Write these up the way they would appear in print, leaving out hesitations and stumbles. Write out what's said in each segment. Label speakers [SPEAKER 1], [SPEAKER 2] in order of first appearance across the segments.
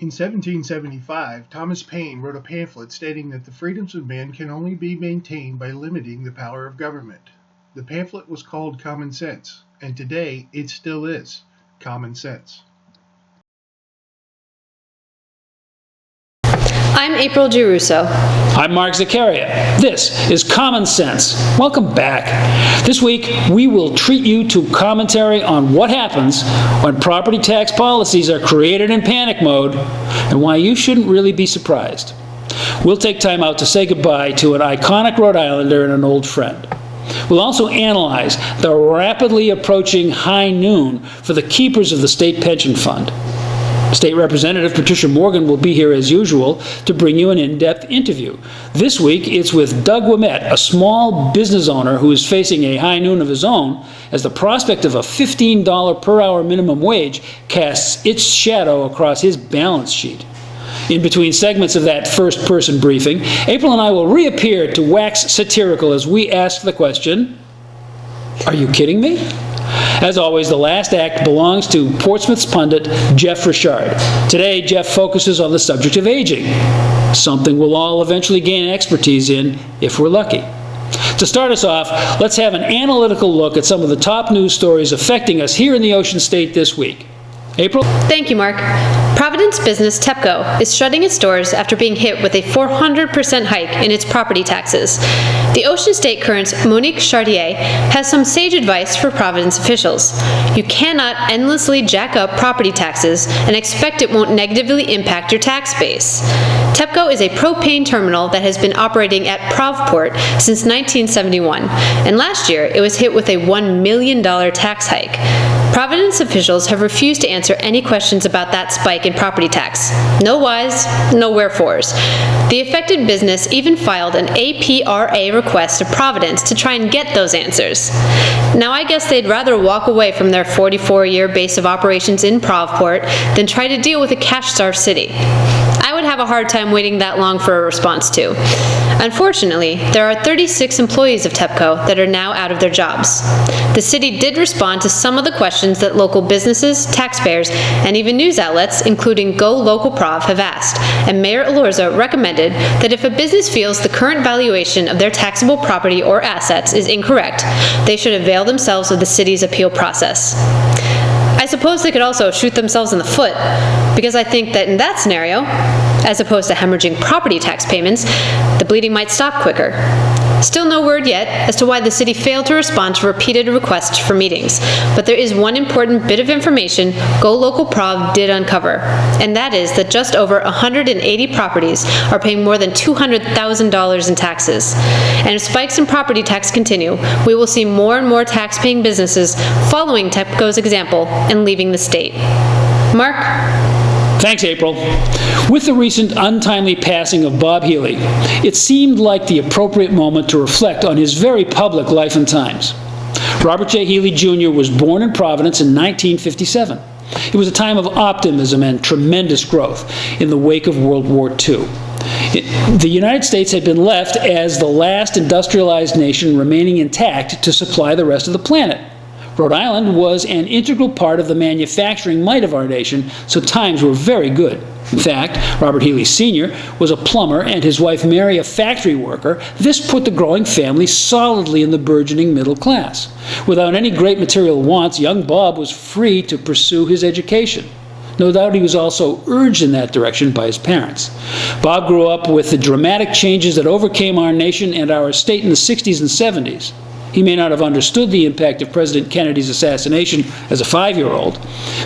[SPEAKER 1] In 1775, Thomas Paine wrote a pamphlet stating that the freedoms of men can only be maintained by limiting the power of government. The pamphlet was called Common Sense, and today it still is common sense.
[SPEAKER 2] I'm April Giarrusso.
[SPEAKER 3] I'm Mark Zaccaria. This is Common Sense. Welcome back. This week, we will treat you to commentary on what happens when property tax policies are created in panic mode and why you shouldn't really be surprised. We'll take time out to say goodbye to an iconic Rhode Islander and an old friend. We'll also analyze the rapidly approaching high noon for the keepers of the state pension fund. State Representative Patricia Morgan will be here as usual to bring you an in-depth interview. This week, it's with Doug Ouimette, a small business owner who is facing a high noon of his own as the prospect of a $15 per hour minimum wage casts its shadow across his balance sheet. In between segments of that first-person briefing, April and I will reappear to wax satirical as we ask the question, "Are you kidding me?" As always, the last act belongs to Portsmouth's pundit, Jeff Richard. Today, Jeff focuses on the subject of aging, something we'll all eventually gain expertise in if we're lucky. To start us off, let's have an analytical look at some of the top news stories affecting us here in the Ocean State this week. April?
[SPEAKER 2] Thank you, Mark. Providence business TEPCO is shutting its doors after being hit with a 400% hike in its property taxes. The Ocean State Current's Monique Chartier has some sage advice for Providence officials. You cannot endlessly jack up property taxes and expect it won't negatively impact your tax base. TEPCO is a propane terminal that has been operating at Provport since 1971, and last year it was hit with a $1 million tax hike. Providence officials have refused to answer any questions about that spike in property tax. No whys, no wherefores. The affected business even filed an APRA request to Providence to try and get those answers. Now I guess they'd rather walk away from their 44-year base of operations in Provport than try to deal with a cash-starved city. I would have a hard time waiting that long for a response too. Unfortunately, there are 36 employees of TEPCO that are now out of their jobs. The city did respond to some of the questions that local businesses, taxpayers, and even news outlets, including Go Local Prov, have asked, and Mayor Elorza recommended that if a business feels the current valuation of their taxable property or assets is incorrect, they should avail themselves of the city's appeal process. I suppose they could also shoot themselves in the foot, because I think that in that scenario, as opposed to hemorrhaging property tax payments, the bleeding might stop quicker. Still no word yet as to why the city failed to respond to repeated requests for meetings, but there is one important bit of information Go Local Prov did uncover, and that is that just over 180 properties are paying more than $200,000 in taxes. And if spikes in property tax continue, we will see more and more tax-paying businesses following TEPCO's example and leaving the state. Mark?
[SPEAKER 3] Thanks, April. With the recent untimely passing of Bob Healy, it seemed like the appropriate moment to reflect on his very public life and times. Robert J. Healy Jr. was born in Providence in 1957. It was a time of optimism and tremendous growth in the wake of World War II. The United States had been left as the last industrialized nation remaining intact to supply the rest of the planet. Rhode Island was an integral part of the manufacturing might of our nation, so times were very good. In fact, Robert Healy Sr. was a plumber and his wife Mary a factory worker. This put the growing family solidly in the burgeoning middle class. Without any great material wants, young Bob was free to pursue his education. No doubt he was also urged in that direction by his parents. Bob grew up with the dramatic changes that overcame our nation and our state in the 60s and 70s. He may not have understood the impact of President Kennedy's assassination as a 5-year-old,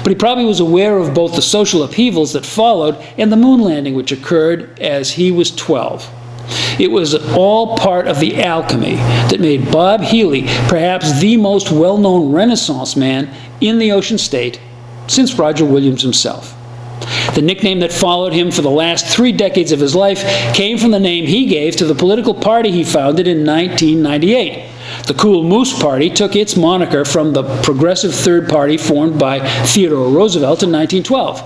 [SPEAKER 3] but he probably was aware of both the social upheavals that followed and the moon landing which occurred as he was 12. It was all part of the alchemy that made Bob Healy perhaps the most well-known Renaissance man in the Ocean State since Roger Williams himself. The nickname that followed him for the last 3 decades of his life came from the name he gave to the political party he founded in 1998. The Cool Moose Party took its moniker from the Progressive Third Party formed by Theodore Roosevelt in 1912.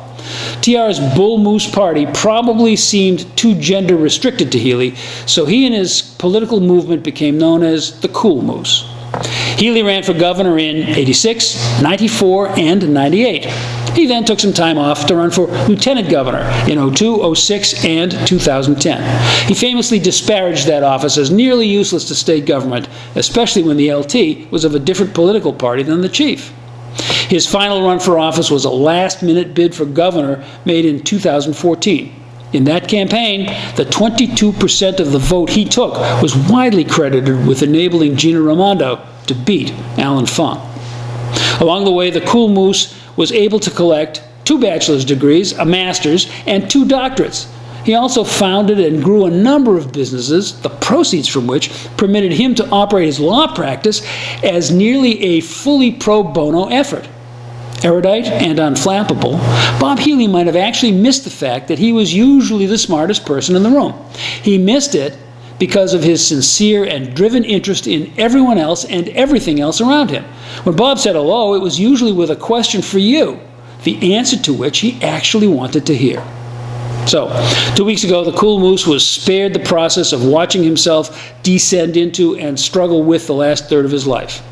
[SPEAKER 3] TR's Bull Moose Party probably seemed too gender restricted to Healy, so he and his political movement became known as the Cool Moose. Healy ran for governor in '86, '94, and '98. He then took some time off to run for lieutenant governor in 2002, 06, and 2010. He famously disparaged that office as nearly useless to state government, especially when the LT was of a different political party than the chief. His final run for office was a last-minute bid for governor made in 2014. In that campaign, the 22% of the vote he took was widely credited with enabling Gina Raimondo to beat Alan Fung. Along the way, the Cool Moose was able to collect 2 bachelor's degrees, a master's, and 2 doctorates. He also founded and grew a number of businesses, the proceeds from which permitted him to operate his law practice as nearly a fully pro bono effort. Erudite and unflappable, Bob Healy might have actually missed the fact that he was usually the smartest person in the room. He missed it because of his sincere and driven interest in everyone else and everything else around him. When Bob said hello, it was usually with a question for you, the answer to which he actually wanted to hear. So, 2 weeks ago, the Cool Moose was spared the process of watching himself descend into and struggle with the last third of his life.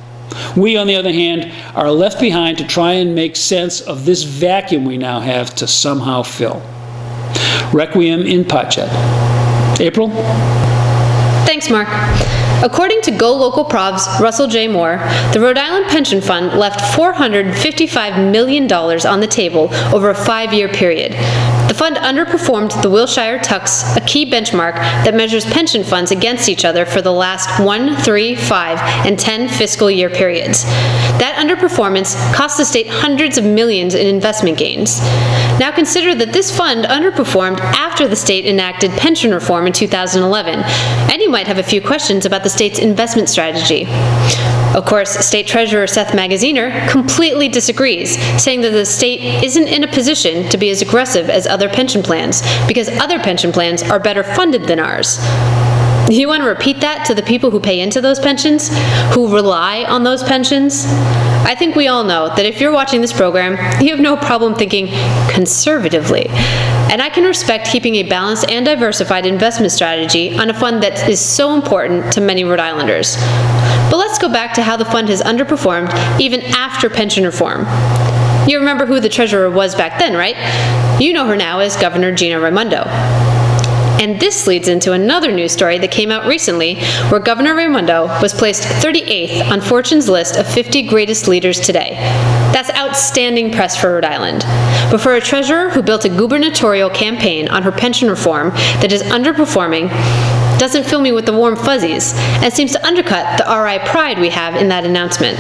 [SPEAKER 3] We, on the other hand, are left behind to try and make sense of this vacuum we now have to somehow fill. Requiem in pace. April?
[SPEAKER 2] Thanks, Mark. According to Go Local Prov's Russell J. Moore, the Rhode Island Pension Fund left $455 million on the table over a 5-year period. The fund underperformed the Wilshire Tucks, a key benchmark that measures pension funds against each other for the last 1, 3, 5, and 10 fiscal year periods. That underperformance cost the state hundreds of millions in investment gains. Now consider that this fund underperformed after the state enacted pension reform in 2011, and you might have a few questions about the state's investment strategy. Of course, State Treasurer Seth Magaziner completely disagrees, saying that the state isn't in a position to be as aggressive as other pension plans, because other pension plans are better funded than ours. You want to repeat that to the people who pay into those pensions, who rely on those pensions? I think we all know that if you're watching this program, you have no problem thinking conservatively. And I can respect keeping a balanced and diversified investment strategy on a fund that is so important to many Rhode Islanders. But let's go back to how the fund has underperformed even after pension reform. You remember who the treasurer was back then, right? You know her now as Governor Gina Raimondo. And this leads into another news story that came out recently, where Governor Raimondo was placed 38th on Fortune's list of 50 greatest leaders today. That's outstanding press for Rhode Island. But for a treasurer who built a gubernatorial campaign on her pension reform that is underperforming, doesn't fill me with the warm fuzzies, and seems to undercut the RI pride we have in that announcement.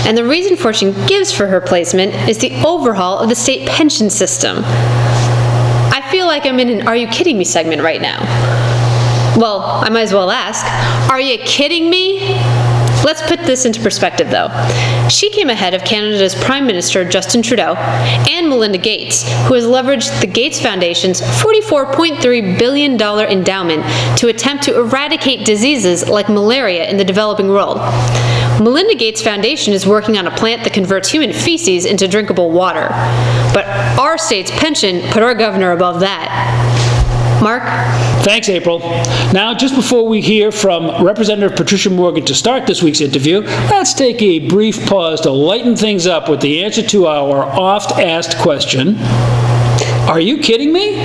[SPEAKER 2] And the reason Fortune gives for her placement is the overhaul of the state pension system. I feel like I'm in an Are You Kidding Me segment right now. Well, I might as well ask, are you kidding me? Let's put this into perspective, though. She came ahead of Canada's Prime Minister, Justin Trudeau, and Melinda Gates, who has leveraged the Gates Foundation's $44.3 billion endowment to attempt to eradicate diseases like malaria in the developing world. Melinda Gates Foundation is working on a plant that converts human feces into drinkable water. But our state's pension put our governor above that. Mark?
[SPEAKER 3] Thanks, April. Now, just before we hear from Representative Patricia Morgan to start this week's interview, let's take a brief pause to lighten things up with the answer to our oft-asked question, are you kidding me?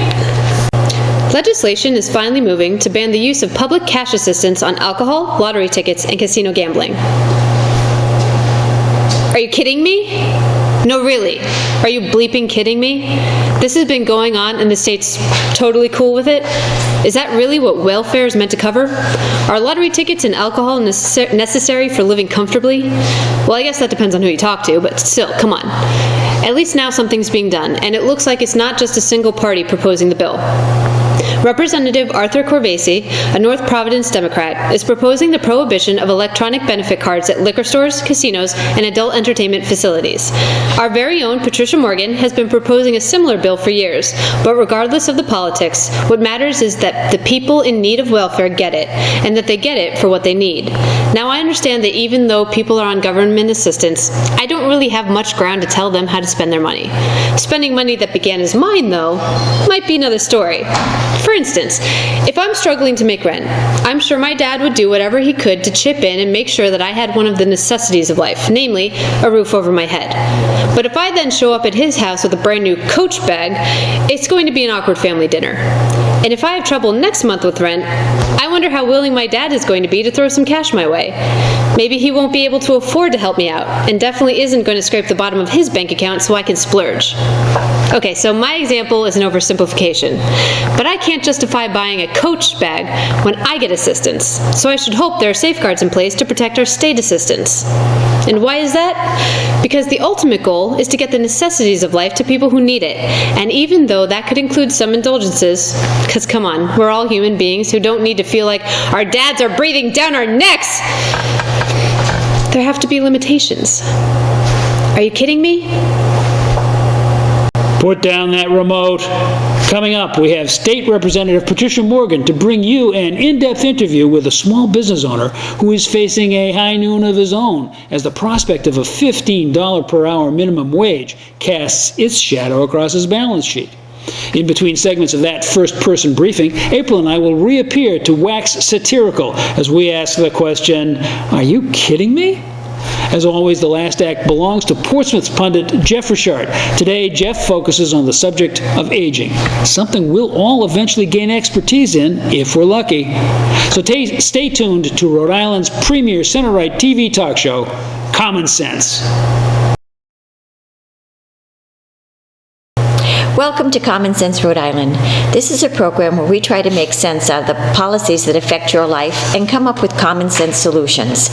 [SPEAKER 2] Legislation is finally moving to ban the use of public cash assistance on alcohol, lottery tickets, and casino gambling. Are you kidding me? No, really. Are you bleeping kidding me? This has been going on and the state's totally cool with it? Is that really what welfare is meant to cover? Are lottery tickets and alcohol necessary for living comfortably? Well, I guess that depends on who you talk to, but still, come on. At least now something's being done, and it looks like it's not just a single party proposing the bill. Representative Arthur Corvese, a North Providence Democrat, is proposing the prohibition of electronic benefit cards at liquor stores, casinos, and adult entertainment facilities. Our very own Patricia Morgan has been proposing a similar bill for years, but regardless of the politics, what matters is that the people in need of welfare get it, and that they get it for what they need. Now, I understand that even though people are on government assistance, I don't really have much ground to tell them how to spend their money. Spending money that began as mine, though, might be another story. For instance, if I'm struggling to make rent, I'm sure my dad would do whatever he could to chip in and make sure that I had one of the necessities of life, namely, a roof over my head. But if I then show up at his house with a brand new Coach bag, it's going to be an awkward family dinner. And if I have trouble next month with rent, I wonder how willing my dad is going to be to throw some cash my way. Maybe he won't be able to afford to help me out, and definitely isn't going to scrape the bottom of his bank account so I can splurge. Okay, so my example is an oversimplification, but I can't justify buying a Coach bag when I get assistance, so I should hope there are safeguards in place to protect our state assistants. And why is that? Because the ultimate goal is to get the necessities of life to people who need it, and even though that could include some indulgences, because come on, we're all human beings who don't need to feel like our dads are breathing down our necks, there have to be limitations. Are you kidding me?
[SPEAKER 3] Put down that remote. Coming up, we have State Representative Patricia Morgan to bring you an in-depth interview with a small business owner who is facing a high noon of his own as the prospect of a $15 per hour minimum wage casts its shadow across his balance sheet. In between segments of that first-person briefing, April and I will reappear to wax satirical as we ask the question, are you kidding me? As always, the last act belongs to Portsmouth's pundit Jeff Richard. Today, Jeff focuses on the subject of aging, something we'll all eventually gain expertise in if we're lucky. So stay tuned to Rhode Island's premier center-right TV talk show, Common Sense.
[SPEAKER 4] Welcome to Common Sense Rhode Island. This is a program where we try to make sense out of the policies that affect your life and come up with common sense solutions.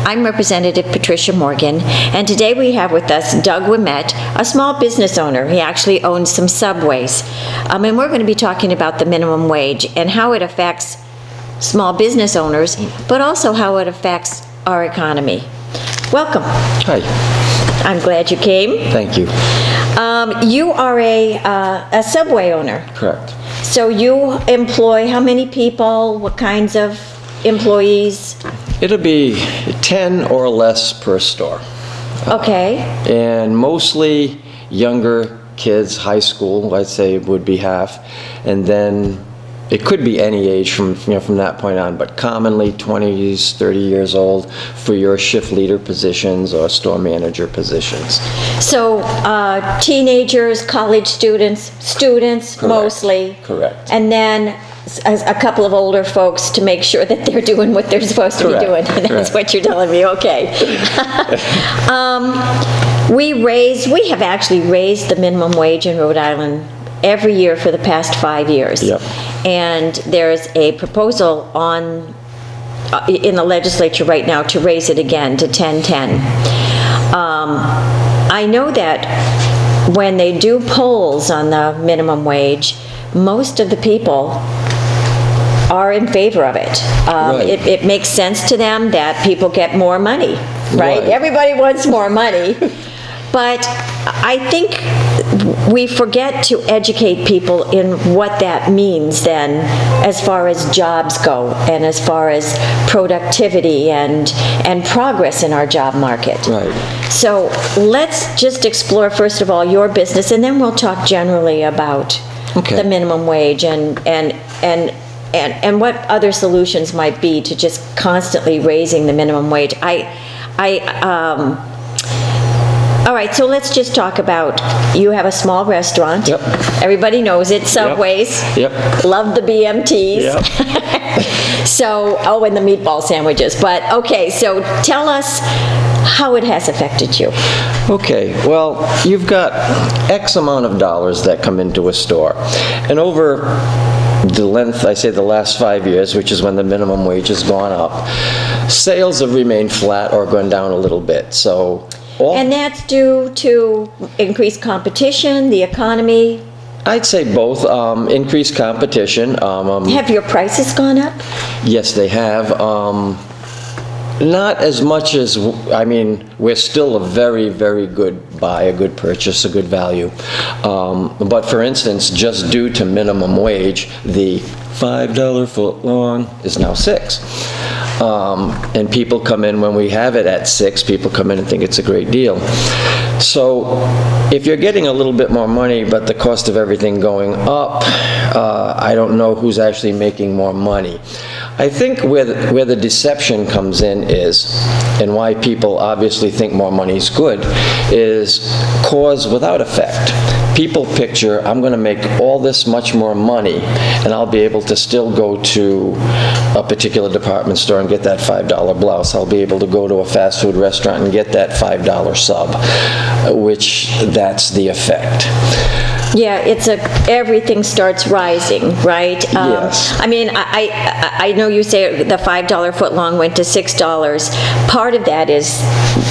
[SPEAKER 4] I'm Representative Patricia Morgan, and today we have with us Doug Ouimette, a small business owner. He actually owns some Subways. And we're going to be talking about the minimum wage and how it affects small business owners, but also how it affects our economy. Welcome.
[SPEAKER 5] Hi.
[SPEAKER 4] I'm glad you came.
[SPEAKER 5] Thank you.
[SPEAKER 4] You are a Subway owner.
[SPEAKER 5] Correct.
[SPEAKER 4] So you employ how many people? What kinds of employees?
[SPEAKER 5] It'll be 10 or less per store.
[SPEAKER 4] Okay.
[SPEAKER 5] And mostly younger kids, high school, I'd say would be half. And then it could be any age from that point on, but commonly 20s, 30 years old for your shift leader positions or store manager positions.
[SPEAKER 4] So teenagers, college students,
[SPEAKER 5] Correct.
[SPEAKER 4] Mostly.
[SPEAKER 5] Correct.
[SPEAKER 4] And then a couple of older folks to make sure that they're doing what they're supposed to be doing. That's
[SPEAKER 5] Correct.
[SPEAKER 4] what you're telling me, okay. We have actually raised the minimum wage in Rhode Island every year for the past 5 years.
[SPEAKER 5] Yep.
[SPEAKER 4] And there's a proposal in the legislature right now to raise it again to 10.10. I know that when they do polls on the minimum wage, most of the people are in favor of it.
[SPEAKER 5] Right.
[SPEAKER 4] It makes sense to them that people get more money, right? Everybody wants more money. But I think we forget to educate people in what that means then as far as jobs go and as far as productivity and progress in our job market.
[SPEAKER 5] Right.
[SPEAKER 4] So let's just explore first of all your business, and then we'll talk generally about the minimum wage and what other solutions might be to just constantly raising the minimum wage. All right, so let's just talk about, you have a small restaurant.
[SPEAKER 5] Yep.
[SPEAKER 4] Everybody knows it, Subways.
[SPEAKER 5] Yep.
[SPEAKER 4] Love the BMTs.
[SPEAKER 5] Yep.
[SPEAKER 4] So, and the meatball sandwiches. But, okay, so tell us how it has affected you.
[SPEAKER 5] Okay, well, you've got X amount of dollars that come into a store. And over the length, I say the last 5 years, which is when the minimum wage has gone up, sales have remained flat or gone down a little bit. So.
[SPEAKER 4] And that's due to increased competition, the economy?
[SPEAKER 5] I'd say both. Increased competition.
[SPEAKER 4] Have your prices gone up?
[SPEAKER 5] Yes, they have. Not as much as, we're still a very, very good buy, a good purchase, a good value. But for instance, just due to minimum wage, the $5 foot long is now $6. And people come in when we have it at $6, people come in and think it's a great deal. So if you're getting a little bit more money, but the cost of everything going up, I don't know who's actually making more money. I think where the deception comes in is, and why people obviously think more money is good, is cause without effect. People picture, I'm going to make all this much more money, and I'll be able to still go to a particular department store and get that $5 blouse. I'll be able to go to a fast food restaurant and get that $5 sub, which that's the effect.
[SPEAKER 4] Yeah, everything starts rising, right?
[SPEAKER 5] Yes.
[SPEAKER 4] I mean, I know you say the $5 footlong went to $6. Part of that is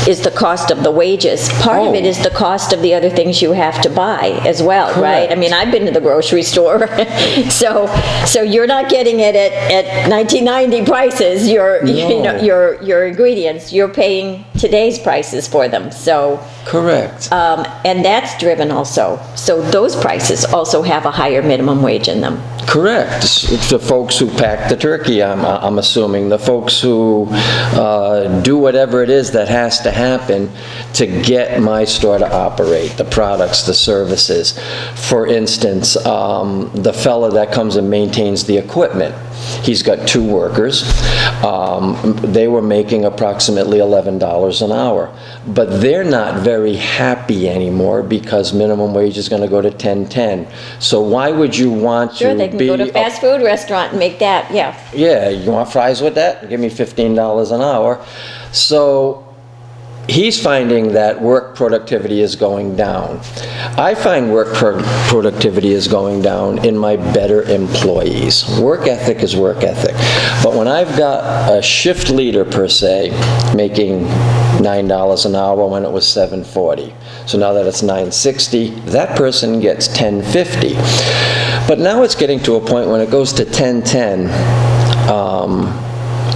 [SPEAKER 4] the cost of the wages. Part of it is the cost of the other things you have to buy as well, right? I mean, I've been to the grocery store, so you're not getting it at 1990 prices. Your ingredients, you're paying today's prices for them. So
[SPEAKER 5] correct.
[SPEAKER 4] And that's driven also. So those prices also have a higher minimum wage in them.
[SPEAKER 5] Correct. It's the folks who pack the turkey, I'm assuming, the folks who do whatever it is that has to happen to get my store to operate, the products, the services. For instance, the fella that comes and maintains the equipment, he's got 2 workers. They were making approximately $11 an hour, but they're not very happy anymore because minimum wage is going to go to $10.10. So why would you want to
[SPEAKER 4] Sure, they can go to a fast food restaurant and make that, yeah.
[SPEAKER 5] Yeah, you want fries with that? Give me $15 an hour. So he's finding that work productivity is going down. I find work productivity is going down in my better employees. Work ethic is work ethic. But when I've got a shift leader, per se, making $9 an hour when it was $7.40, so now that it's $9.60, that person gets $10.50. But now it's getting to a point when it goes to $10.10,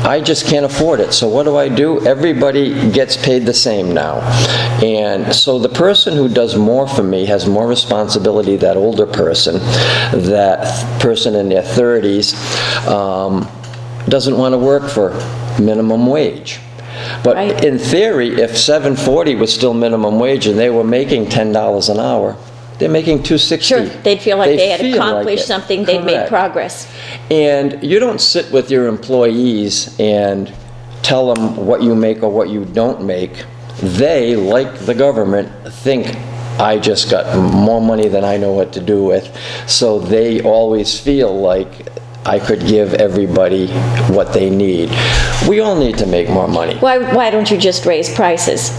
[SPEAKER 5] I just can't afford it. So what do? Everybody gets paid the same now. And so the person who does more for me has more responsibility, that older person, that person in their 30s, doesn't want to work for minimum wage. But
[SPEAKER 4] Right.
[SPEAKER 5] in theory, if $7.40 was still minimum wage and they were making $10 an hour, they're making $2.60.
[SPEAKER 4] Sure, they'd feel like they had
[SPEAKER 5] feel like
[SPEAKER 4] accomplished
[SPEAKER 5] it.
[SPEAKER 4] something, they'd made
[SPEAKER 5] Correct.
[SPEAKER 4] progress.
[SPEAKER 5] And you don't sit with your employees and tell them what you make or what you don't make. They, like the government, think I just got more money than I know what to do with. So they always feel like I could give everybody what they need. We all need to make more money.
[SPEAKER 4] Why don't you just raise prices?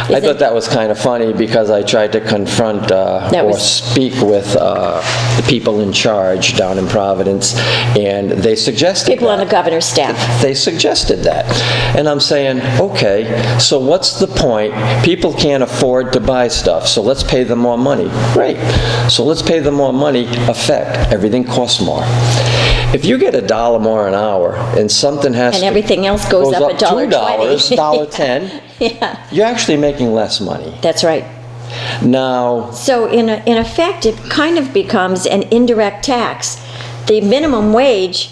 [SPEAKER 5] I thought that was kind of funny because I tried to confront or speak with the people in charge down in Providence, and they suggested
[SPEAKER 4] People on
[SPEAKER 5] that.
[SPEAKER 4] the governor's staff.
[SPEAKER 5] They suggested that. And I'm saying, okay, so what's the point? People can't afford to buy stuff, so let's pay them more money. Great. So let's pay them more money. Effect, everything costs more. If you get $1 more an hour and something has
[SPEAKER 4] And everything else goes up $1.20.
[SPEAKER 5] $2, $1.10,
[SPEAKER 4] Yeah,
[SPEAKER 5] you're actually making less money.
[SPEAKER 4] that's right.
[SPEAKER 5] Now,
[SPEAKER 4] So in effect, it kind of becomes an indirect tax. The minimum wage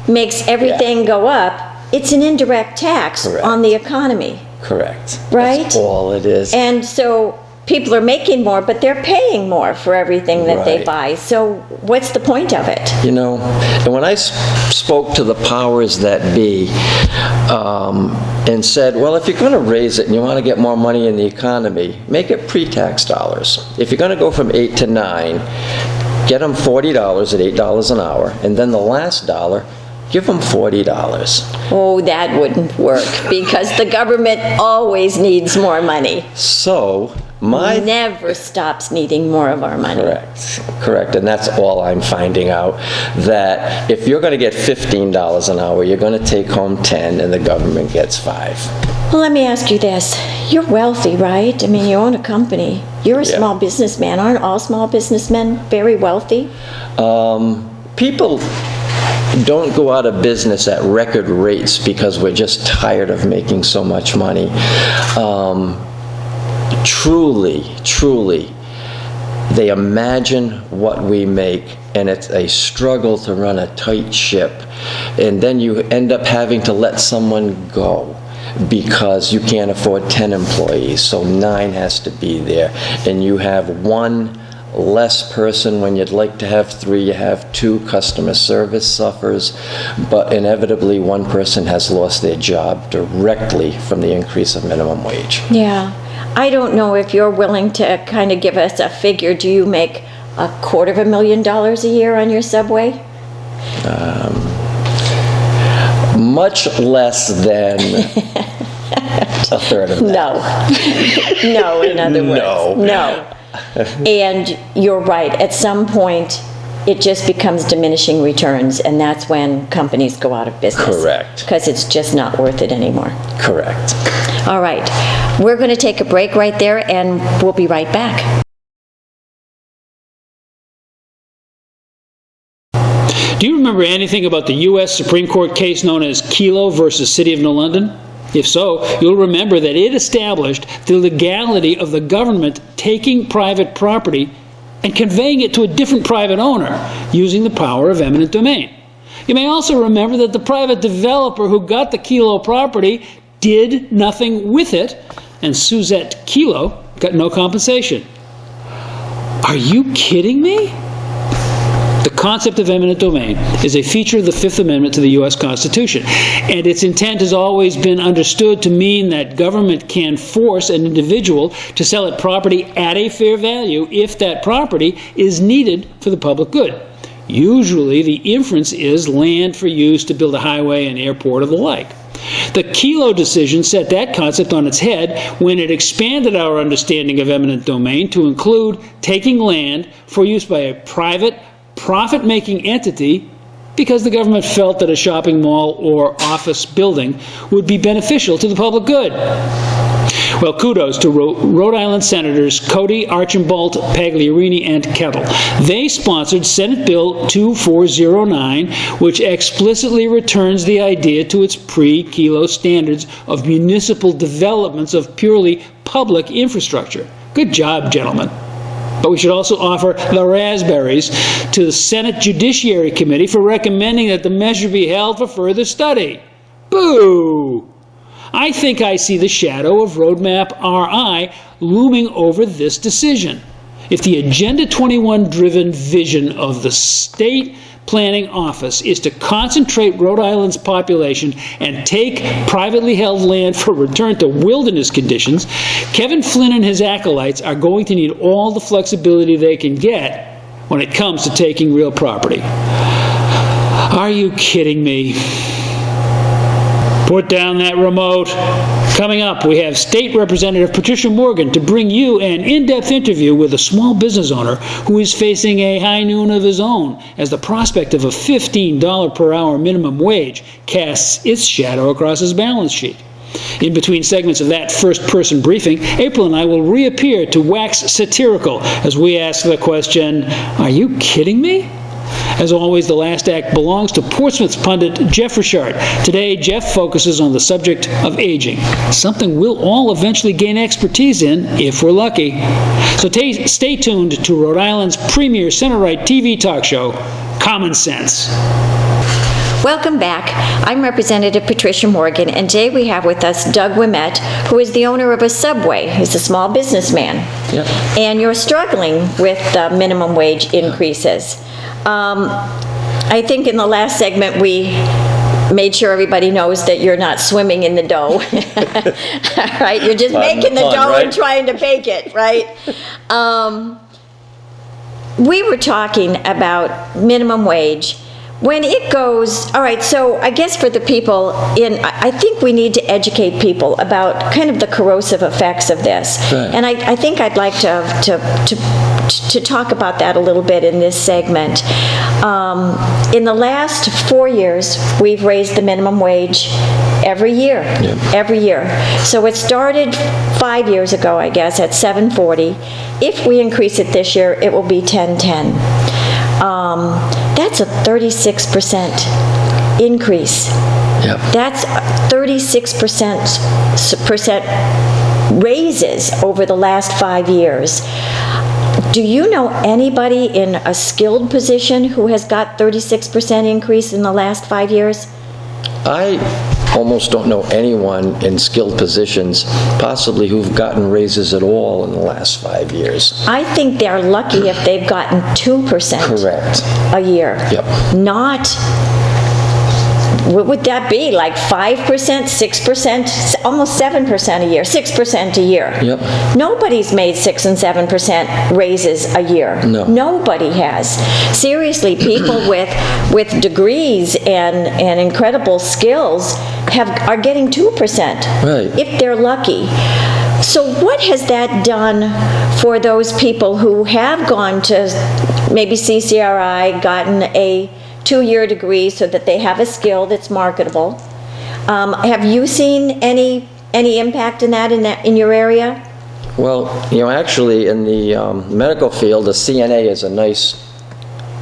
[SPEAKER 4] makes everything go up. It's an indirect tax
[SPEAKER 5] Correct.
[SPEAKER 4] on the economy.
[SPEAKER 5] correct.
[SPEAKER 4] Right?
[SPEAKER 5] That's all it is.
[SPEAKER 4] And so people are making more, but they're paying more for everything that they
[SPEAKER 5] Right.
[SPEAKER 4] buy. So what's the point of it?
[SPEAKER 5] You know, and when I spoke to the powers that be and said, well, if you're going to raise it and you want to get more money in the economy, make it pre-tax dollars. If you're going to go from 8 to 9, get them $40 at $8 an hour, and then the last dollar, give them $40.
[SPEAKER 4] Oh, that wouldn't work because the government always needs more money.
[SPEAKER 5] So,
[SPEAKER 4] Never stops needing more of our money.
[SPEAKER 5] Correct, and that's all I'm finding out, that if you're going to get $15 an hour, you're going to take home 10 and the government gets 5.
[SPEAKER 4] Well, let me ask you this. You're wealthy, right? I mean, you own a company. You're a
[SPEAKER 5] Yeah.
[SPEAKER 4] small businessman. Aren't all small businessmen very wealthy?
[SPEAKER 5] People don't go out of business at record rates because we're just tired of making so much money. Truly, they imagine what we make, and it's a struggle to run a tight ship. And then you end up having to let someone go because you can't afford 10 employees, so 9 has to be there. And you have 1 less person when you'd like to have 3, you have 2. Customer service suffers, but inevitably 1 person has lost their job directly from the increase of minimum wage.
[SPEAKER 4] Yeah. I don't know if you're willing to kind of give us a figure. Do you make $250,000 a year on your subway?
[SPEAKER 5] Much less than a third of that.
[SPEAKER 4] No, in other words. No. And you're right. At some point, it just becomes diminishing returns, and that's when companies go out of business.
[SPEAKER 5] Correct.
[SPEAKER 4] Because it's just not worth it anymore.
[SPEAKER 5] Correct.
[SPEAKER 4] All right. We're going to take a break right there, and we'll be right back.
[SPEAKER 3] Do you remember anything about the U.S. Supreme Court case known as Kelo versus City of New London? If so, you'll remember that it established the legality of the government taking private property and conveying it to a different private owner using the power of eminent domain. You may also remember that the private developer who got the Kelo property did nothing with it, and Suzette Kelo got no compensation. Are you kidding me? The concept of eminent domain is a feature of the Fifth Amendment to the U.S. Constitution, and its intent has always been understood to mean that government can force an individual to sell it property at a fair value if that property is needed for the public good. Usually, the inference is land for use to build a highway, an airport, or the like. The Kelo decision set that concept on its head when it expanded our understanding of eminent domain to include taking land for use by a private, profit-making entity because the government felt that a shopping mall or office building would be beneficial to the public good. Well, kudos to Rhode Island Senators Cody, Archambault, Pagliarini, and Kettle. They sponsored Senate Bill 2409, which explicitly returns the idea to its pre-Kelo standards of municipal developments of purely public infrastructure. Good job, gentlemen. But we should also offer the raspberries to the Senate Judiciary Committee for recommending that the measure be held for further study. Boo! I think I see the shadow of Roadmap RI looming over this decision. If the Agenda 21-driven vision of the State Planning Office is to concentrate Rhode Island's population and take privately held land for return to wilderness conditions, Kevin Flynn and his acolytes are going to need all the flexibility they can get when it comes to taking real property. Are you kidding me? Put down that remote. Coming up, we have State Representative Patricia Morgan to bring you an in-depth interview with a small business owner who is facing a high noon of his own as the prospect of a $15 per hour minimum wage casts its shadow across his balance sheet. In between segments of that first-person briefing, April and I will reappear to wax satirical as we ask the question, are you kidding me? As always, the last act belongs to Portsmouth's pundit Jeff Richard. Today, Jeff focuses on the subject of aging, something we'll all eventually gain expertise in if we're lucky. So stay tuned to Rhode Island's premier center-right TV talk show, Common Sense.
[SPEAKER 4] Welcome back. I'm Representative Patricia Morgan, and today we have with us Doug Ouimette, who is the owner of a Subway. He's a small businessman.
[SPEAKER 5] Yep.
[SPEAKER 4] And you're struggling with minimum wage increases. I think in the last segment we made sure everybody knows that you're not swimming in the dough. Right? You're just making the dough, right? And trying to bake it, right? We were talking about minimum wage. When it goes, all right, so I guess for the people I think we need to educate people about kind of the corrosive effects of this.
[SPEAKER 5] Right.
[SPEAKER 4] And I think I'd like to talk about that a little bit in this segment. In the last 4 years, we've raised the minimum wage every year.
[SPEAKER 5] Yep.
[SPEAKER 4] Every year. So it started 5 years ago, I guess, at $7.40. If we increase it this year, it will be $10.10. That's a 36% increase.
[SPEAKER 5] Yep.
[SPEAKER 4] That's 36% raises over the last 5 years. Do you know anybody in a skilled position who has got 36% increase in the last 5 years?
[SPEAKER 5] almost don't know anyone in skilled positions, possibly who've gotten raises at all in the last 5 years.
[SPEAKER 4] I think they're lucky if they've gotten 2%
[SPEAKER 5] Correct.
[SPEAKER 4] a year.
[SPEAKER 5] Yep.
[SPEAKER 4] Not, what would that be, like 5%, 6%, almost 7% a year, 6% a year?
[SPEAKER 5] Yep.
[SPEAKER 4] Nobody's made 6 and 7% raises a year.
[SPEAKER 5] No.
[SPEAKER 4] Nobody has. Seriously, people with degrees and incredible skills are getting 2%.
[SPEAKER 5] Right.
[SPEAKER 4] If they're lucky. So what has that done for those people who have gone to maybe CCRI, gotten a 2-year degree so that they have a skill that's marketable? Have you seen any impact in that in your area?
[SPEAKER 5] Well, actually, in the medical field, a CNA is a nice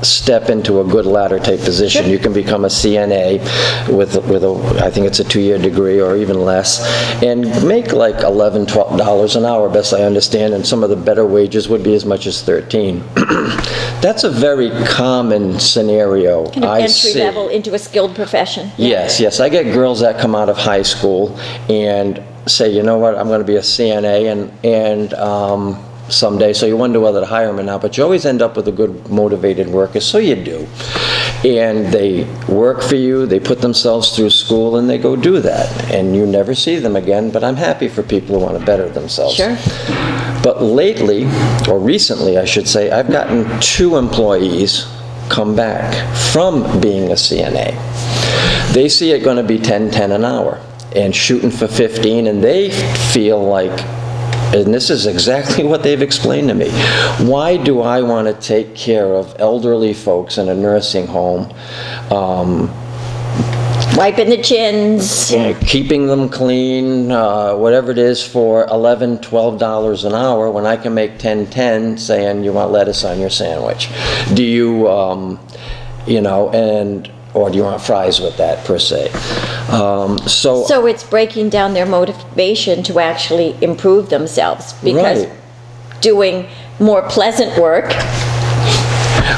[SPEAKER 5] step into a good ladder type position.
[SPEAKER 4] Sure.
[SPEAKER 5] You can become a CNA with I think it's a 2-year degree or even less, and make like $11, $12 an hour, best I understand, and some of the better wages would be as much as $13. That's a very common scenario
[SPEAKER 4] Kind of
[SPEAKER 5] I
[SPEAKER 4] entry
[SPEAKER 5] see.
[SPEAKER 4] level into a skilled profession.
[SPEAKER 5] Yes. I get girls that come out of high school and say, you know what, I'm going to be a CNA and someday, so you wonder whether to hire them or not, but you always end up with a good motivated worker, so you do. And they work for you, they put themselves through school, and they go do that. And you never see them again, but I'm happy for people who want to better themselves.
[SPEAKER 4] Sure.
[SPEAKER 5] But lately, or recently I should say, I've gotten 2 employees come back from being a CNA. They see it going to be $10 an hour and shooting for 15, and they feel like, and this is exactly what they've explained to me, why do I want to take care of elderly folks in a nursing home,
[SPEAKER 4] Wiping the chins.
[SPEAKER 5] keeping them clean, whatever it is, for $11, $12 an hour when I can make $10 saying you want lettuce on your sandwich? Do you, or do you want fries with that, per se?
[SPEAKER 4] So it's breaking down their motivation to actually improve themselves, because
[SPEAKER 5] Right.
[SPEAKER 4] doing more pleasant work,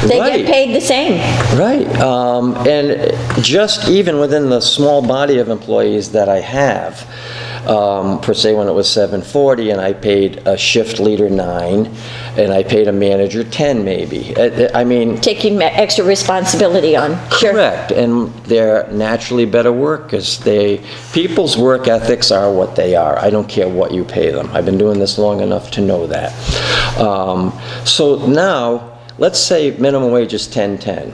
[SPEAKER 4] they
[SPEAKER 5] Right.
[SPEAKER 4] get paid the same.
[SPEAKER 5] Right, and just even within the small body of employees that I have, per se, when it was $7.40, and I paid a shift leader $9, and I paid a manager $10 maybe. I mean,
[SPEAKER 4] Taking extra responsibility on. Sure.
[SPEAKER 5] correct, and they're naturally better workers. People's work ethics are what they are. I don't care what you pay them. I've been doing this long enough to know that. So now, let's say minimum wage is $10.10.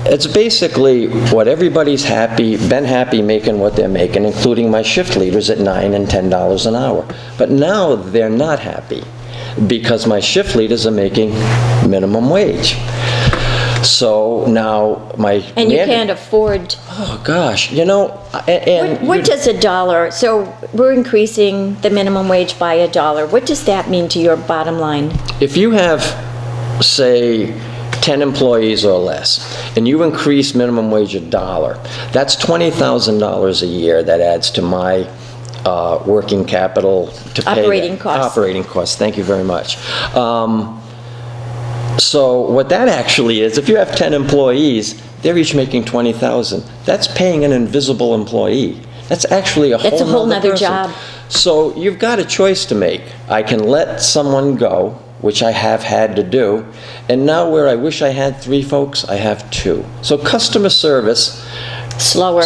[SPEAKER 5] It's basically what everybody's been happy making what they're making, including my shift leaders at $9 and $10 an hour. But now they're not happy because my shift leaders are making minimum wage. So now
[SPEAKER 4] And you can't afford.
[SPEAKER 5] Oh gosh, and
[SPEAKER 4] What does $1? So we're increasing the minimum wage by $1. What does that mean to your bottom line?
[SPEAKER 5] if you have, say, 10 employees or less, and you increase minimum wage $1, that's $20,000 a year that adds to my working capital to pay
[SPEAKER 4] Operating
[SPEAKER 5] that.
[SPEAKER 4] costs.
[SPEAKER 5] Operating costs, thank you very much. So what that actually is, if you have 10 employees, they're each making $20,000. That's paying an invisible employee. That's actually a whole
[SPEAKER 4] nother
[SPEAKER 5] person.
[SPEAKER 4] job.
[SPEAKER 5] So you've got a choice to make. I can let someone go, which I have had to do, and now where I wish I had 3 folks, I have 2. So customer service,
[SPEAKER 4] Slower.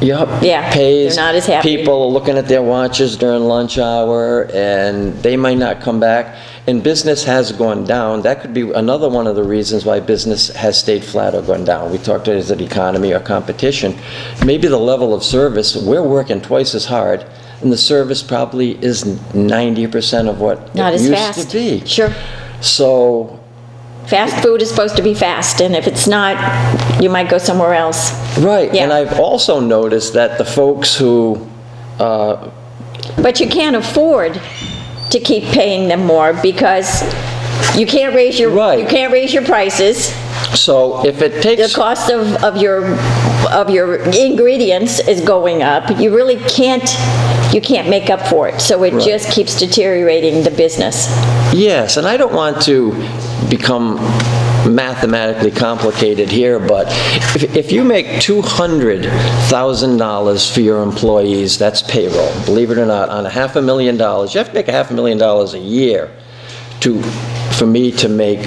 [SPEAKER 5] yep,
[SPEAKER 4] Yeah,
[SPEAKER 5] pays.
[SPEAKER 4] they're not as happy.
[SPEAKER 5] People are looking at their watches during lunch hour, and they might not come back. And business has gone down. That could be another one of the reasons why business has stayed flat or gone down. We talked about it as an economy or competition. Maybe the level of service, we're working twice as hard, and the service probably is 90% of what
[SPEAKER 4] Not
[SPEAKER 5] it
[SPEAKER 4] as
[SPEAKER 5] used
[SPEAKER 4] fast.
[SPEAKER 5] to be.
[SPEAKER 4] Sure.
[SPEAKER 5] So,
[SPEAKER 4] Fast food is supposed to be fast, and if it's not, you might go somewhere else.
[SPEAKER 5] right,
[SPEAKER 4] Yeah.
[SPEAKER 5] and I've also noticed that the folks who,
[SPEAKER 4] But you can't afford to keep paying them more because you can't raise your
[SPEAKER 5] Right.
[SPEAKER 4] you can't raise your prices.
[SPEAKER 5] so if it
[SPEAKER 4] The
[SPEAKER 5] takes,
[SPEAKER 4] cost of your ingredients is going up. You really can't make up for it. So it
[SPEAKER 5] Right.
[SPEAKER 4] just keeps deteriorating the business.
[SPEAKER 5] yes, and I don't want to become mathematically complicated here, but if you make $200,000 for your employees, that's payroll. Believe it or not, on $500,000, you have to make $500,000 a year for me to make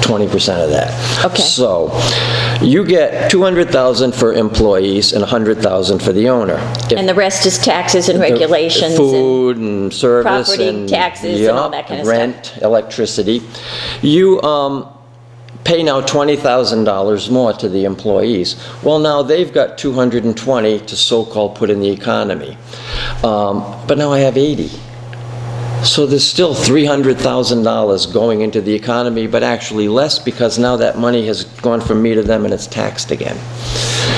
[SPEAKER 5] 20% of that.
[SPEAKER 4] Okay.
[SPEAKER 5] So you get $200,000 for employees and $100,000 for the owner.
[SPEAKER 4] And the rest is taxes and regulations.
[SPEAKER 5] Food and service
[SPEAKER 4] property
[SPEAKER 5] and
[SPEAKER 4] taxes and all that kind of
[SPEAKER 5] rent,
[SPEAKER 4] stuff.
[SPEAKER 5] electricity. You pay now $20,000 more to the employees. Well, now they've got $220,000 to so-called put in the economy. But now I have $80,000. So there's still $300,000 going into the economy, but actually less because now that money has gone from me to them and it's taxed again.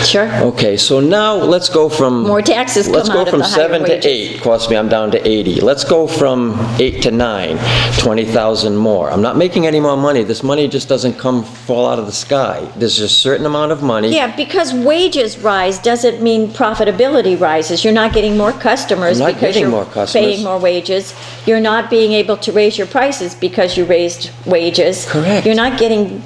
[SPEAKER 4] Sure.
[SPEAKER 5] Okay, so now let's go from...
[SPEAKER 4] More taxes come
[SPEAKER 5] Let's go
[SPEAKER 4] out of
[SPEAKER 5] from
[SPEAKER 4] the higher
[SPEAKER 5] 7 to
[SPEAKER 4] wages.
[SPEAKER 5] 8, cost me, I'm down to 80. Let's go from 8 to 9, 20,000 more. I'm not making any more money. This money just doesn't fall out of the sky. There's just a certain amount of money.
[SPEAKER 4] Yeah, because wages rise doesn't mean profitability rises. You're not getting more customers
[SPEAKER 5] I'm not
[SPEAKER 4] because
[SPEAKER 5] getting
[SPEAKER 4] you're
[SPEAKER 5] more customers.
[SPEAKER 4] paying more wages. You're not being able to raise your prices because you raised wages.
[SPEAKER 5] Correct.
[SPEAKER 4] You're not getting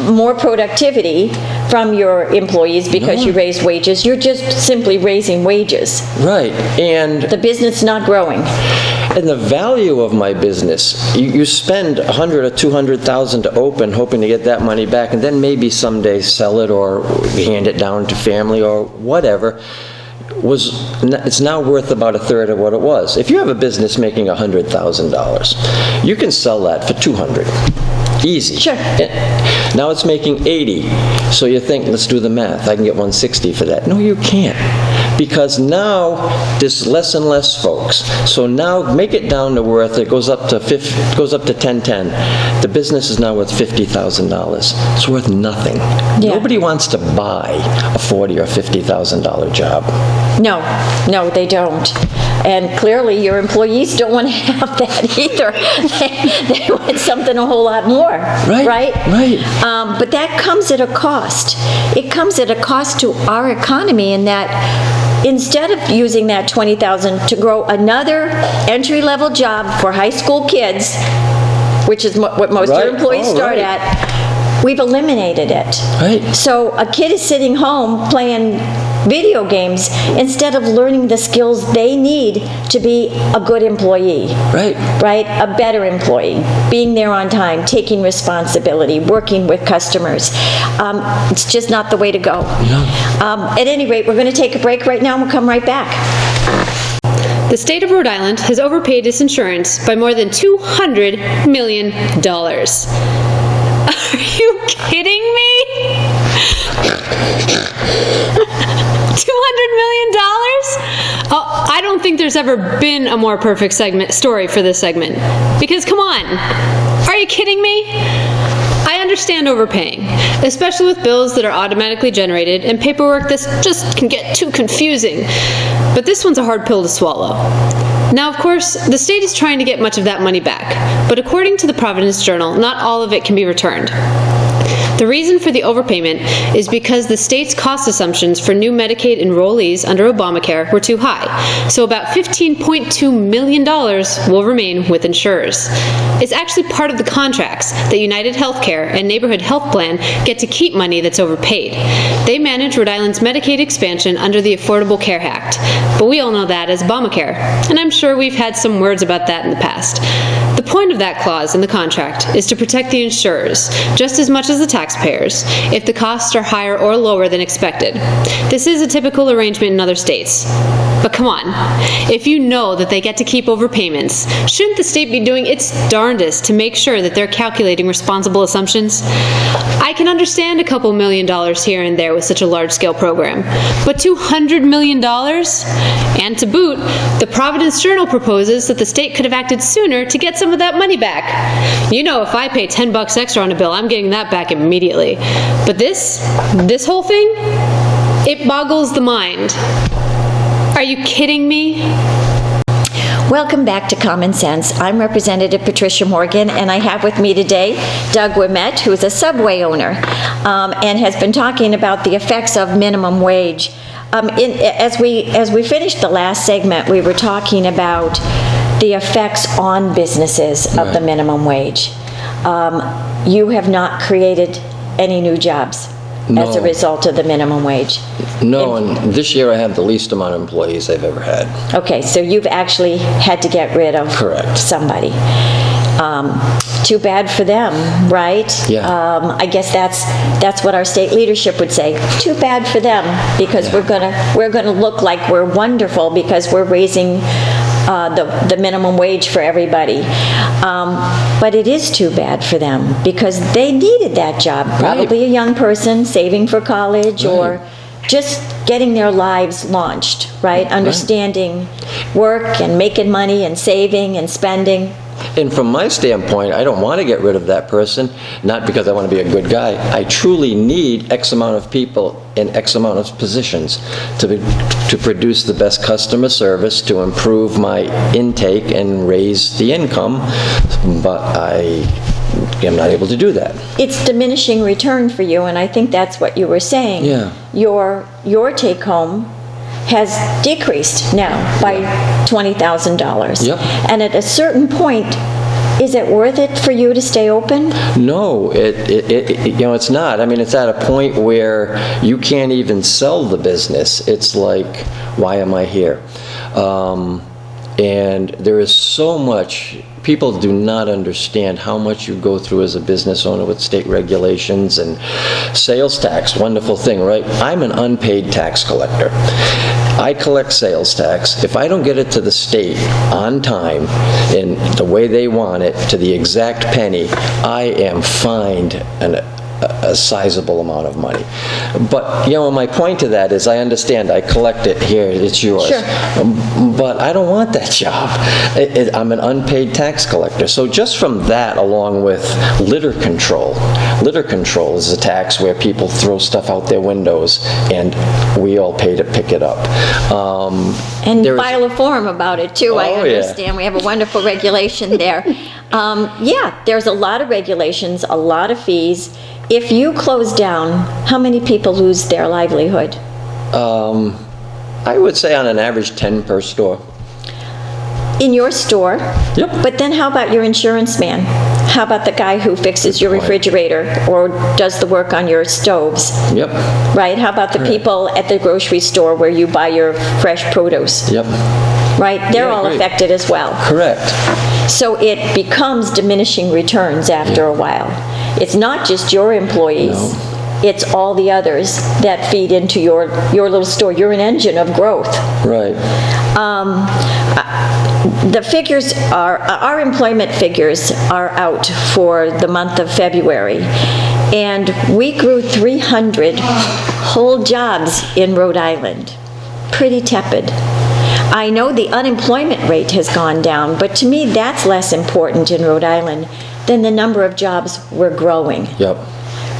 [SPEAKER 4] more productivity from your employees because you raised wages. You're just simply raising wages.
[SPEAKER 5] Right, and
[SPEAKER 4] The business is not growing.
[SPEAKER 5] the value of my business, you spend $100,000 or $200,000 to open, hoping to get that money back, and then maybe someday sell it or hand it down to family or whatever. It's now worth about a third of what it was. If you have a business making $100,000, you can sell that for $200,000. Easy.
[SPEAKER 4] Sure.
[SPEAKER 5] Now it's making 80. So you think, let's do the math. I can get 160 for that. No, you can't. Because now there's less and less folks. So now make it down to worth, it goes up to 1010. The business is now worth $50,000. It's worth nothing.
[SPEAKER 4] Yeah.
[SPEAKER 5] Nobody wants to buy a $40,000 or $50,000 job.
[SPEAKER 4] No, they don't. And clearly, your employees don't want to have that either. They want something a whole lot more, right?
[SPEAKER 5] Right.
[SPEAKER 4] But that comes at a cost. It comes at a cost to our economy in that instead of using that $20,000 to grow another entry-level job for high school kids, which is what most of your employees start at, we've eliminated it.
[SPEAKER 5] Right.
[SPEAKER 4] So a kid is sitting home playing video games instead of learning the skills they need to be a good employee.
[SPEAKER 5] Right.
[SPEAKER 4] Right? A better employee. Being there on time, taking responsibility, working with customers. It's just not the way to go.
[SPEAKER 5] No.
[SPEAKER 4] At any rate, we're going to take a break right now and we'll come right back.
[SPEAKER 2] The state of Rhode Island has overpaid its insurance by more than $200 million. Are you kidding me? $200 million? Oh, I don't think there's ever been a more perfect story for this segment. Because come on, are you kidding me? I understand overpaying, especially with bills that are automatically generated and paperwork that just can get too confusing. But this one's a hard pill to swallow. Now, of course, the state is trying to get much of that money back, but according to the Providence Journal, not all of it can be returned. The reason for the overpayment is because the state's cost assumptions for new Medicaid enrollees under Obamacare were too high, so about $15.2 million will remain with insurers. It's actually part of the contracts that United Healthcare and Neighborhood Health Plan get to keep money that's overpaid. They manage Rhode Island's Medicaid expansion under the Affordable Care Act, but we all know that as Obamacare, and I'm sure we've had some words about that in the past. The point of that clause in the contract is to protect the insurers, just as much as the taxpayers, if the costs are higher or lower than expected. This is a typical arrangement in other states. But come on, if you know that they get to keep overpayments, shouldn't the state be doing its darndest to make sure that they're calculating responsible assumptions? I can understand a couple $1 million here and there with such a large-scale program, but $200 million? And to boot, the Providence Journal proposes that the state could have acted sooner to get some of that money back. You know, if I pay $10 extra on a bill, I'm getting that back immediately. But this whole thing, it boggles the mind. Are you kidding me?
[SPEAKER 4] Welcome back to Common Sense. I'm Representative Patricia Morgan, and I have with me today Doug Ouimette, who is a Subway owner, and has been talking about the effects of minimum wage. As we finished the last segment, we were talking about the effects on businesses of the minimum wage. You have not created any new jobs as a
[SPEAKER 5] No.
[SPEAKER 4] result of the minimum wage.
[SPEAKER 5] No, and this year I have the least amount of employees I've ever had.
[SPEAKER 4] Okay, so you've actually had to get rid of
[SPEAKER 5] Correct.
[SPEAKER 4] somebody. Too bad for them, right?
[SPEAKER 5] Yeah.
[SPEAKER 4] I guess that's what our state leadership would say. Too bad for them, because we're gonna look like we're wonderful because we're raising the minimum wage for everybody. But it is too bad for them because they needed that job. Probably a young person saving for college or just getting their lives launched, right? Understanding work and making money and saving and spending.
[SPEAKER 5] And from my standpoint, I don't want to get rid of that person, not because I want to be a good guy. I truly need X amount of people in X amount of positions to produce the best customer service, to improve my intake and raise the income, but I am not able to do that.
[SPEAKER 4] It's diminishing return for you, and I think that's what you were saying.
[SPEAKER 5] Yeah.
[SPEAKER 4] Your take-home has decreased now by $20,000.
[SPEAKER 5] Yep.
[SPEAKER 4] And at a certain point, is it worth it for you to stay open?
[SPEAKER 5] No, it's not. I mean, it's at a point where you can't even sell the business. It's like, why am I here? And there is so much, people do not understand how much you go through as a business owner with state regulations and sales tax, wonderful thing, right? I'm an unpaid tax collector. I collect sales tax. If I don't get it to the state on time in the way they want it, to the exact penny, I am fined a sizable amount of money. But, you know, my point to that is I understand, I collect it, here, it's yours.
[SPEAKER 4] Sure.
[SPEAKER 5] But I don't want that job. I'm an unpaid tax collector. So just from that, along with litter control is a tax where people throw stuff out their windows, and we all pay to pick it up.
[SPEAKER 4] And file a form about it, too, I understand.
[SPEAKER 5] Yeah.
[SPEAKER 4] We have a wonderful regulation there. Yeah, there's a lot of regulations, a lot of fees. If you close down, how many people lose their livelihood?
[SPEAKER 5] I would say on an average 10 per store.
[SPEAKER 4] In your store?
[SPEAKER 5] Yep.
[SPEAKER 4] But then how about your insurance man? How about the guy who fixes your refrigerator or does the work on your stoves?
[SPEAKER 5] Yep.
[SPEAKER 4] Right? How about the people at the grocery store where you buy your fresh produce?
[SPEAKER 5] Yep.
[SPEAKER 4] Right? They're all
[SPEAKER 5] great.
[SPEAKER 4] affected as well.
[SPEAKER 5] Correct.
[SPEAKER 4] So it becomes diminishing returns after a while. It's not just your employees.
[SPEAKER 5] No.
[SPEAKER 4] It's all the others that feed into your little store. You're an engine of growth.
[SPEAKER 5] Right.
[SPEAKER 4] The figures our employment figures are out for the month of February, and we grew 300 whole jobs in Rhode Island. Pretty tepid. I know the unemployment rate has gone down, but to me that's less important in Rhode Island than the number of jobs we're growing.
[SPEAKER 5] Yep.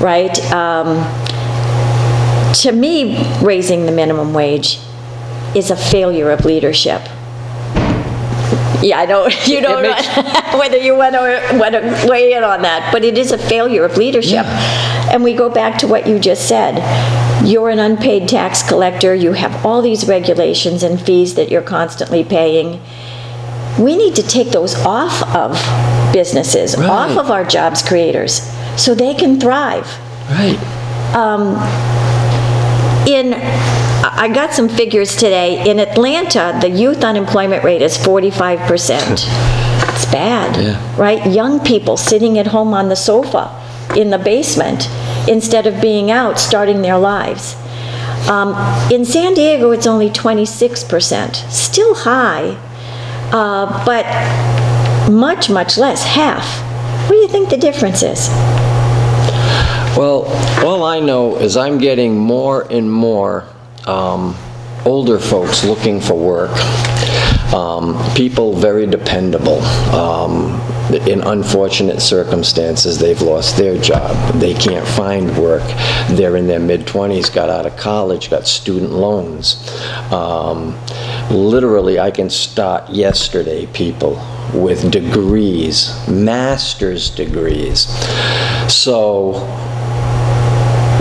[SPEAKER 4] Right? To me, raising the minimum wage is a failure of leadership. Yeah, I don't, you don't know whether you want to weigh in on that, but it is a failure of leadership.
[SPEAKER 5] Yeah.
[SPEAKER 4] And we go back to what you just said. You're an unpaid tax collector. You have all these regulations and fees that you're constantly paying. We need to take those off of businesses, off of our jobs creators, so they can thrive.
[SPEAKER 5] Right.
[SPEAKER 4] I got some figures today. In Atlanta, the youth unemployment rate is 45%. It's bad, right? Young people sitting at home on the sofa in the basement instead of being out starting their lives. In San Diego, it's only 26%. Still high, but much, much less, half. What do you think the difference is?
[SPEAKER 5] Well, all I know is I'm getting more and more older folks looking for work, people very dependable. In unfortunate circumstances, they've lost their job. They can't find work. They're in their mid-20s, got out of college, got student loans. Literally, I can start yesterday people with degrees, master's degrees. So,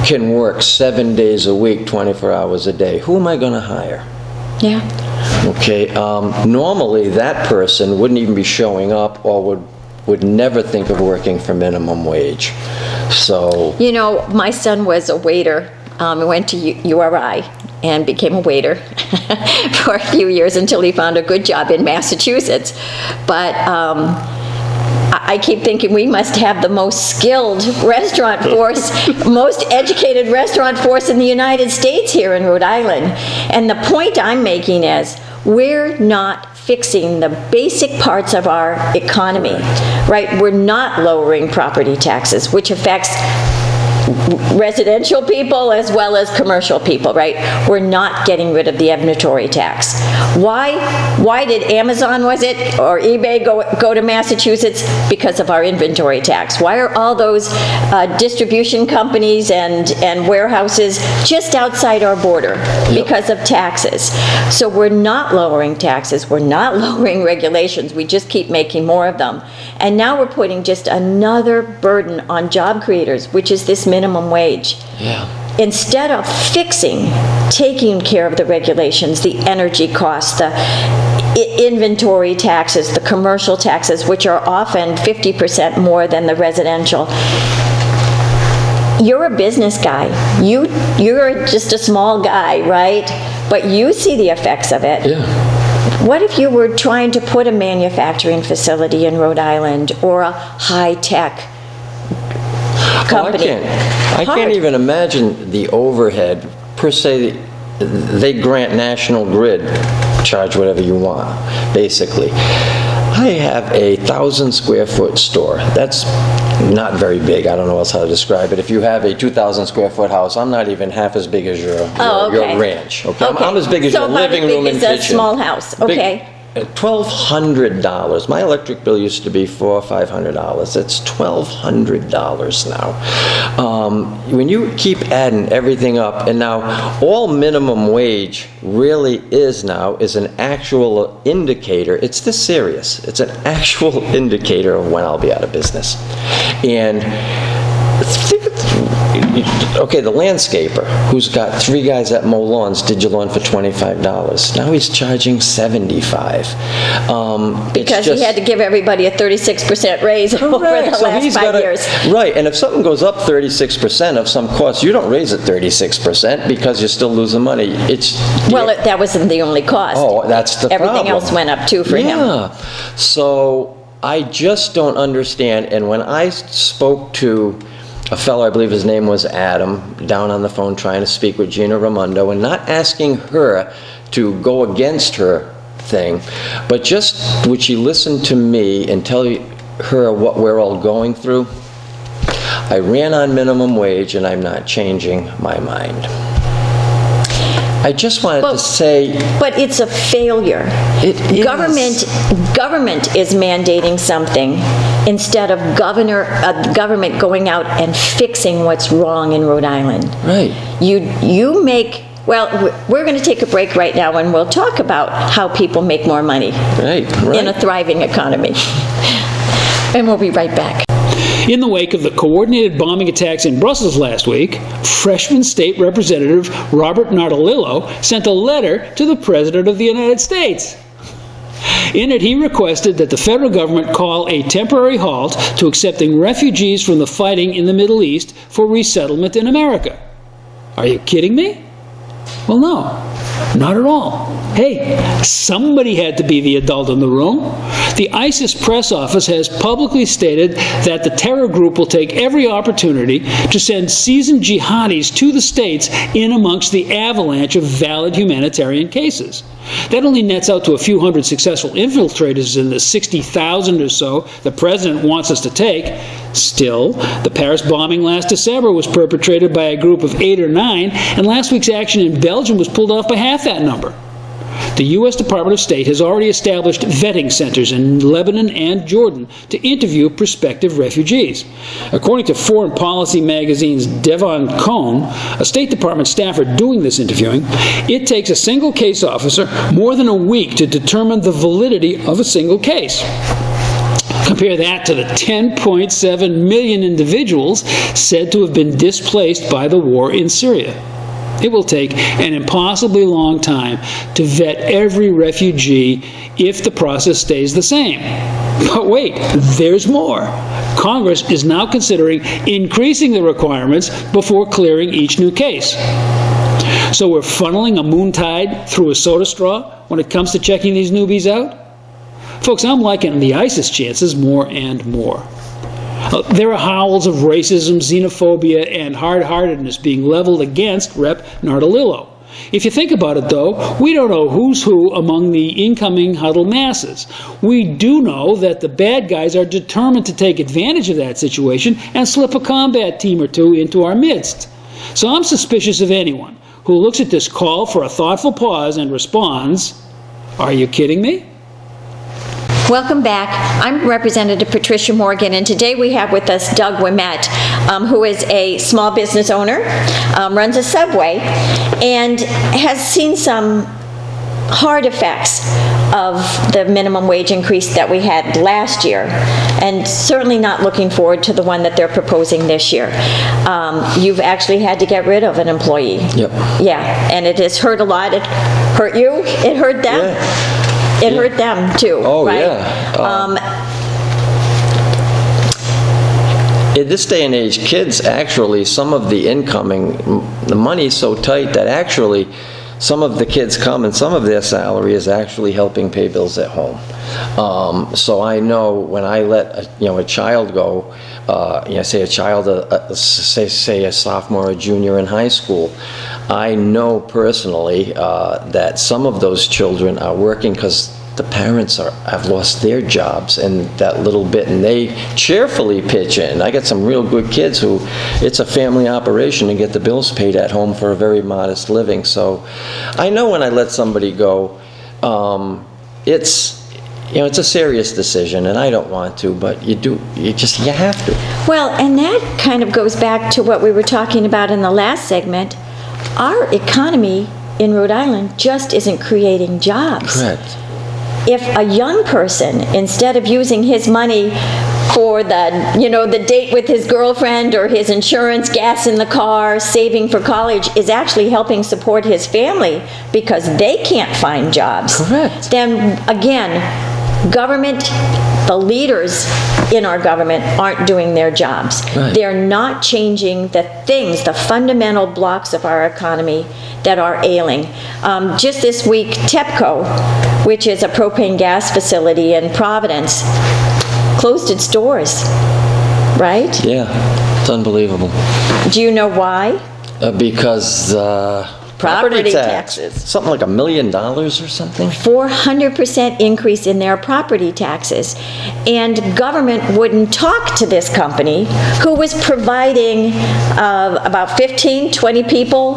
[SPEAKER 5] can work 7 days a week, 24 hours a day. Who am I going to hire?
[SPEAKER 4] Yeah.
[SPEAKER 5] Okay, normally that person wouldn't even be showing up or would would never think of working for minimum wage. So,
[SPEAKER 4] You know, my son was a waiter. He went to URI and became a waiter for a few years until he found a good job in Massachusetts. But I keep thinking we must have the most skilled restaurant force, most educated restaurant force in the United States here in Rhode Island. And the point I'm making is, we're not fixing the basic parts of our economy, right? We're not lowering property taxes, which affects residential people as well as commercial people, right? We're not getting rid of the inventory tax. Why did Amazon, was it, or eBay go to Massachusetts? Because of our inventory tax. Why are all those distribution companies and warehouses just outside our border? Because of taxes. So we're not lowering taxes, we're not lowering regulations, we just keep making more of them. And now we're putting just another burden on job creators, which is this minimum wage.
[SPEAKER 5] yeah.
[SPEAKER 4] Instead of fixing, taking care of the regulations, the energy costs, the inventory taxes, the commercial taxes, which are often 50% more than the residential. You're a business guy. You're just a small guy, right? But you see the effects of it.
[SPEAKER 5] Yeah.
[SPEAKER 4] What if you were trying to put a manufacturing facility in Rhode Island or a high-tech company?
[SPEAKER 5] I can't even imagine the overhead. Per se, they grant National Grid, charge whatever you want, basically. I have a 1,000 square foot store. That's not very big. I don't know else how to describe it. If you have a 2,000 square foot house, I'm not even half as big as your ranch. Okay? I'm as big as your living room and kitchen.
[SPEAKER 4] So a small house, okay.
[SPEAKER 5] $1,200. My electric bill used to be $400 or $500. It's $1,200 now. When you keep adding everything up, and now all minimum wage really is now is an actual indicator. It's this serious. It's an actual indicator of when I'll be out of business. And okay, the landscaper who's got 3 guys that mow lawns did your lawn for $25. Now he's charging $75.
[SPEAKER 4] Because he had to give everybody a 36% raise over the last 5 years.
[SPEAKER 5] Right, and if something goes up 36% of some cost, you don't raise it 36% because you're still losing money.
[SPEAKER 4] That wasn't the only cost.
[SPEAKER 5] Oh, that's the problem.
[SPEAKER 4] Everything else went up too for him.
[SPEAKER 5] Yeah, so I just don't understand. And when I spoke to a fellow, I believe his name was Adam, down on the phone trying to speak with Gina Raimondo and not asking her to go against her thing, but just would she listen to me and tell her what we're all going through? I ran on minimum wage and I'm not changing my mind. I just wanted to say...
[SPEAKER 4] But it's a failure.
[SPEAKER 5] It is.
[SPEAKER 4] Government is mandating something instead of government going out and fixing what's wrong in Rhode Island.
[SPEAKER 5] Right.
[SPEAKER 4] You make... Well, we're going to take a break right now and we'll talk about how people make more money in a thriving economy. And we'll be right back.
[SPEAKER 3] In the wake of the coordinated bombing attacks in Brussels last week, freshman state representative Robert Nardolillo sent a letter to the President of the United States. In it, he requested that the federal government call a temporary halt to accepting refugees from the fighting in the Middle East for resettlement in America. Are you kidding me? Well, no, not at all. Hey, somebody had to be the adult in the room. The ISIS press office has publicly stated that the terror group will take every opportunity to send seasoned jihadis to the states in amongst the avalanche of valid humanitarian cases. That only nets out to a few hundred successful infiltrators in the 60,000 or so the president wants us to take. Still, the Paris bombing last December was perpetrated by a group of 8 or 9, and last week's action in Belgium was pulled off by half that number. The U.S. Department of State has already established vetting centers in Lebanon and Jordan to interview prospective refugees. According to Foreign Policy magazine's Devon Cohn, a State Department staffer doing this interviewing, it takes a single case officer more than a week to determine the validity of a single case. Compare that to the 10.7 million individuals said to have been displaced by the war in Syria. It will take an impossibly long time to vet every refugee if the process stays the same. But wait, there's more. Congress is now considering increasing the requirements before clearing each new case. So we're funneling a moontide through a soda straw when it comes to checking these newbies out? Folks, I'm liking the ISIS chances more and more. There are howls of racism, xenophobia, and hard-heartedness being leveled against Rep. Nardolillo. If you think about it, though, we don't know who's who among the incoming huddled masses. We do know that the bad guys are determined to take advantage of that situation and slip a combat team or two into our midst. So I'm suspicious of anyone who looks at this call for a thoughtful pause and responds, "Are you kidding me?"
[SPEAKER 4] Welcome back. I'm Representative Patricia Morgan, and today we have with us Doug Ouimette, who is a small business owner, runs a Subway, and has seen some hard effects of the minimum wage increase that we had last year, and certainly not looking forward to the one that they're proposing this year. You've actually had to get rid of an employee.
[SPEAKER 5] Yep.
[SPEAKER 4] Yeah, and it has hurt a lot. It hurt you, it hurt them.
[SPEAKER 5] Yeah.
[SPEAKER 4] It hurt them too,
[SPEAKER 5] Oh,
[SPEAKER 4] right?
[SPEAKER 5] yeah. In this day and age, kids actually, some of the the money's so tight that actually some of the kids come and some of their salary is actually helping pay bills at home. So I know when I let a child go, say a child, say a sophomore or junior in high school, I know personally that some of those children are working because the parents have lost their jobs and that little bit, and they cheerfully pitch in. I got some real good kids who it's a family operation to get the bills paid at home for a very modest living. So I know when I let somebody go, it's a serious decision, and I don't want to, but you have to.
[SPEAKER 4] Well, and that kind of goes back to what we were talking about in the last segment. Our economy in Rhode Island just isn't creating jobs.
[SPEAKER 5] Correct.
[SPEAKER 4] If a young person, instead of using his money for the date with his girlfriend or his insurance, gas in the car, saving for college, is actually helping support his family because they can't find jobs.
[SPEAKER 5] Correct.
[SPEAKER 4] Then again, government, the leaders in our government aren't doing their jobs.
[SPEAKER 5] Right.
[SPEAKER 4] They're not changing the things, the fundamental blocks of our economy that are ailing. Just this week, TEPCO, which is a propane gas facility in Providence, closed its doors, right?
[SPEAKER 5] Yeah, it's unbelievable.
[SPEAKER 4] Do you know why?
[SPEAKER 5] Because property
[SPEAKER 4] taxes.
[SPEAKER 5] Something like $1 million or something.
[SPEAKER 4] 400% increase in their property taxes. And government wouldn't talk to this company who was providing about 15, 20 people,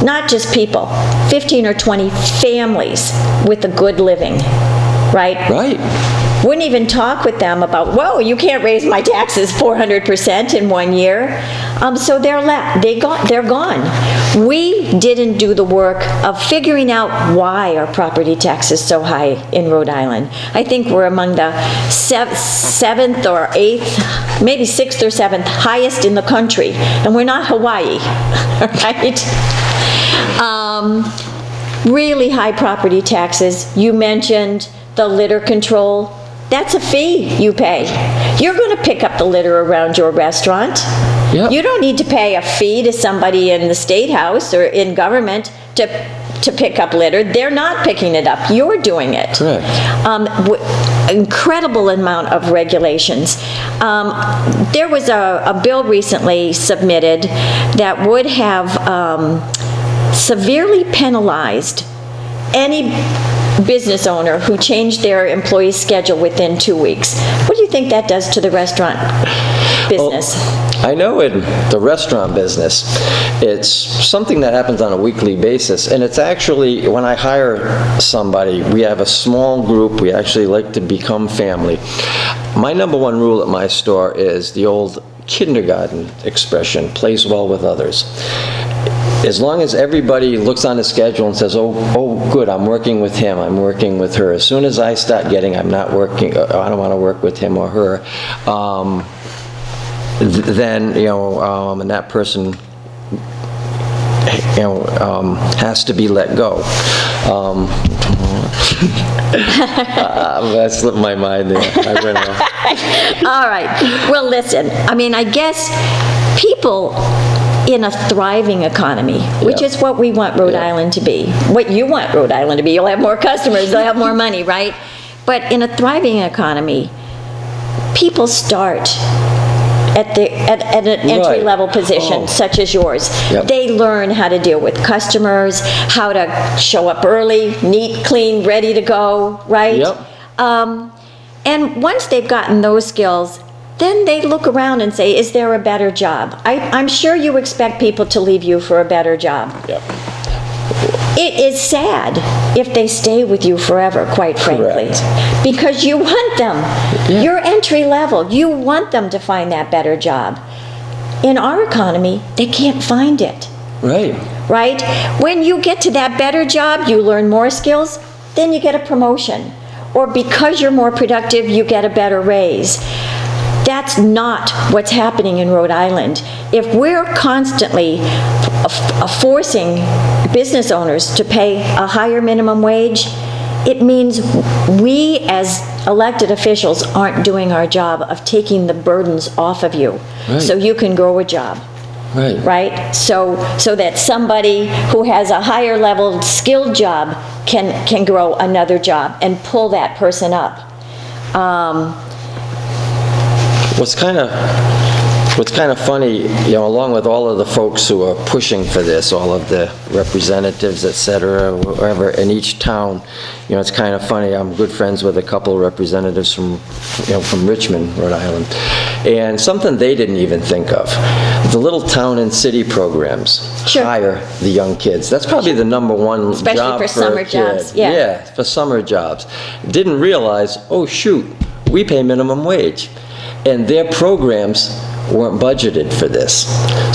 [SPEAKER 4] not just people, 15 or 20 families with a good living, right?
[SPEAKER 5] Right.
[SPEAKER 4] Wouldn't even talk with them about, whoa, you can't raise my taxes 400% in 1 year. So they're gone. We didn't do the work of figuring out why our property tax is so high in Rhode Island. I think we're among the 7th or 8th, maybe 6th or 7th highest in the country, and we're not Hawaii, right? Really high property taxes. You mentioned the litter control. That's a fee you pay. You're going to pick up the litter around your restaurant.
[SPEAKER 5] Yep.
[SPEAKER 4] You don't need to pay a fee to somebody in the State House or in government to pick up litter. They're not picking it up. You're doing it.
[SPEAKER 5] Correct.
[SPEAKER 4] Incredible amount of regulations. There was a bill recently submitted that would have severely penalized any business owner who changed their employee schedule within 2 weeks. What do you think that does to the restaurant business?
[SPEAKER 5] Well, I know in the restaurant business, it's something that happens on a weekly basis, and it's actually, when I hire somebody, we have a small group, we actually like to become family. My number one rule at my store is the old kindergarten expression, plays well with others. As long as everybody looks on the schedule and says, oh, good, I'm working with him, I'm working with her. As soon as I start getting, I'm not working, I don't want to work with him or her, then, and that person has to be let go. That slipped my mind there. I went off.
[SPEAKER 4] All right. Well, listen, I mean, I guess people in a thriving economy, which is what we want Rhode Island to be, what you want Rhode Island to be. You'll have more customers, they'll have more money, right? But in a thriving economy, people start at an entry-level position such as yours. They learn how to deal with customers, how to show up early, neat, clean, ready to go, right? And once they've gotten those skills, then they look around and say, is there a better job? I'm sure you expect people to leave you for a better job. It is sad if they stay with you forever, quite frankly, because you want them. You're entry level. You want them to find that better job. In our economy, they can't find it. Right? When you get to that better job, you learn more skills, then you get a promotion. Or because you're more productive, you get a better raise. That's not what's happening in Rhode Island. If we're constantly forcing business owners to pay a higher minimum wage, it means we as elected officials aren't doing our job of taking the burdens off of you so you can grow a job. Right? So that somebody who has a higher level skilled job can grow another job and pull that person up.
[SPEAKER 5] What's kind of funny, along with all of the folks who are pushing for this, all of the representatives, et cetera, wherever in each town, it's kind of funny. I'm good friends with a couple of representatives from Richmond, Rhode Island, and something they didn't even think of: the little town and city programs hire the young kids. That's probably the number one
[SPEAKER 4] especially
[SPEAKER 5] job
[SPEAKER 4] for summer
[SPEAKER 5] a kid.
[SPEAKER 4] jobs.
[SPEAKER 5] For summer jobs. Didn't realize, oh shoot, we pay minimum wage. And their programs weren't budgeted for this.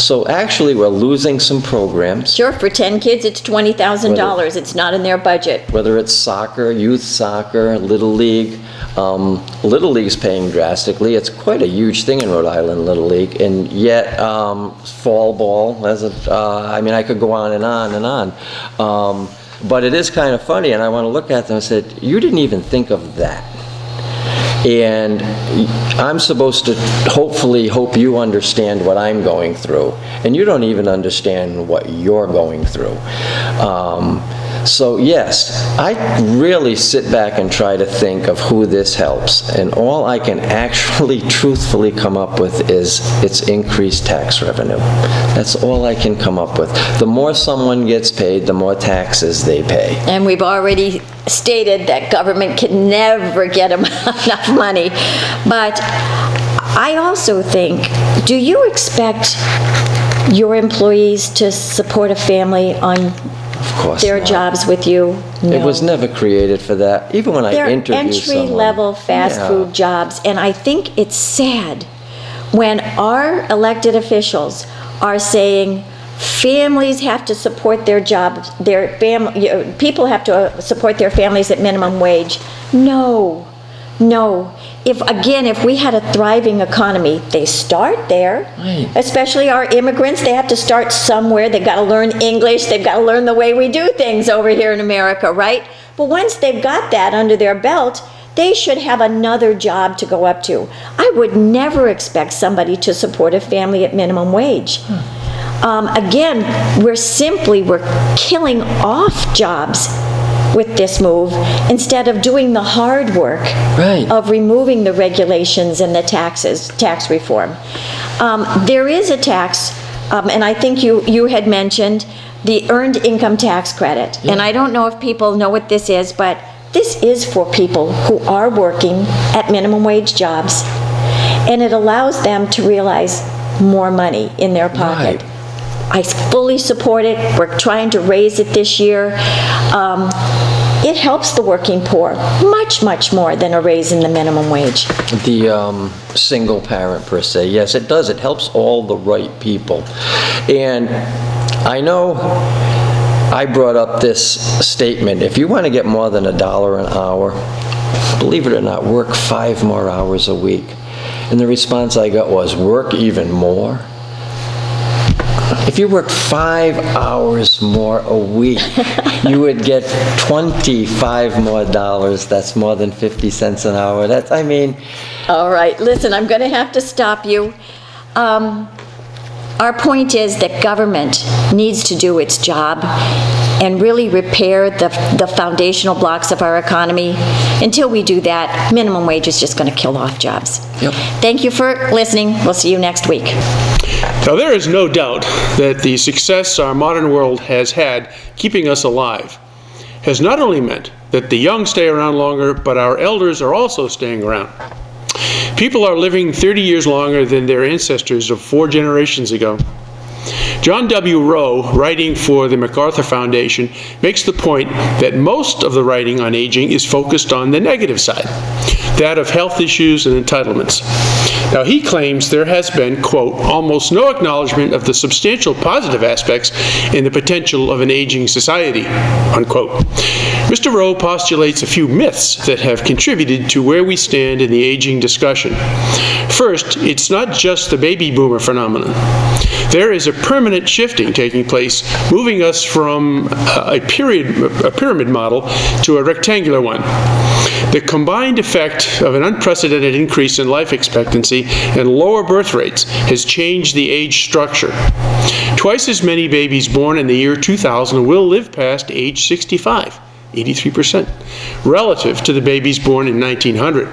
[SPEAKER 5] So actually, we're losing some programs.
[SPEAKER 4] Sure, for 10 kids, it's $20,000. It's not in their budget.
[SPEAKER 5] Whether it's soccer, youth soccer, Little League. Little League's paying drastically. It's quite a huge thing in Rhode Island, Little League. And yet, fall ball, I could go on and on and on. But it is kind of funny, and I want to look at them and say, you didn't even think of that. And I'm supposed to hopefully hope you understand what I'm going through, and you don't even understand what you're going through. So yes, I really sit back and try to think of who this helps, and all I can actually truthfully come up with is it's increased tax revenue. That's all I can come up with. The more someone gets paid, the more taxes they pay.
[SPEAKER 4] And we've already stated that government can never get enough money. But I also think, do you expect your employees to support a family on their jobs with you? No.
[SPEAKER 5] It was never created for that. Even when I interviewed someone.
[SPEAKER 4] They're entry-level fast food jobs, and I think it's sad when our elected officials are saying families have to support their jobs, people have to support their families at minimum wage. No. If we had a thriving economy, they start there. Especially our immigrants, they have to start somewhere. They've got to learn English. They've got to learn the way we do things over here in America, right? But once they've got that under their belt, they should have another job to go up to. I would never expect somebody to support a family at minimum wage. We're killing off jobs with this move instead of doing the hard work of removing the regulations and the tax reform. There is a tax, and I think you had mentioned the earned income tax credit. And I don't know if people know what this is, but this is for people who are working at minimum wage jobs, and it allows them to realize more money in their pocket. I fully support it. We're trying to raise it this year. It helps the working poor much, much more than a raise in the minimum wage.
[SPEAKER 5] The single parent per se, yes, it does. It helps all the right people. And I know I brought up this statement, if you want to get more than $1 an hour, believe it or not, work 5 more hours a week. And the response I got was, work even more? If you worked 5 hours more a week, you would get $25 more. That's more than 50 cents an hour. That's, I mean...
[SPEAKER 4] All right, listen, I'm going to have to stop you. Our point is that government needs to do its job and really repair the foundational blocks of our economy. Until we do that, minimum wage is just going to kill off jobs.
[SPEAKER 5] Yep.
[SPEAKER 4] Thank you for listening. We'll see you next week.
[SPEAKER 6] Now, there is no doubt that the success our modern world has had keeping us alive has not only meant that the young stay around longer, but our elders are also staying around. People are living 30 years longer than their ancestors of 4 generations ago. John W. Rowe, writing for the MacArthur Foundation, makes the point that most of the writing on aging is focused on the negative side, that of health issues and entitlements. Now, he claims there has been, quote, almost no acknowledgement of the substantial positive aspects in the potential of an aging society, unquote. Mr. Rowe postulates a few myths that have contributed to where we stand in the aging discussion. First, it's not just the baby boomer phenomenon. There is a permanent shifting taking place, moving us from a pyramid model to a rectangular one. The combined effect of an unprecedented increase in life expectancy and lower birth rates has changed the age structure. Twice as many babies born in the year 2000 will live past age 65, 83%, relative to the babies born in 1900.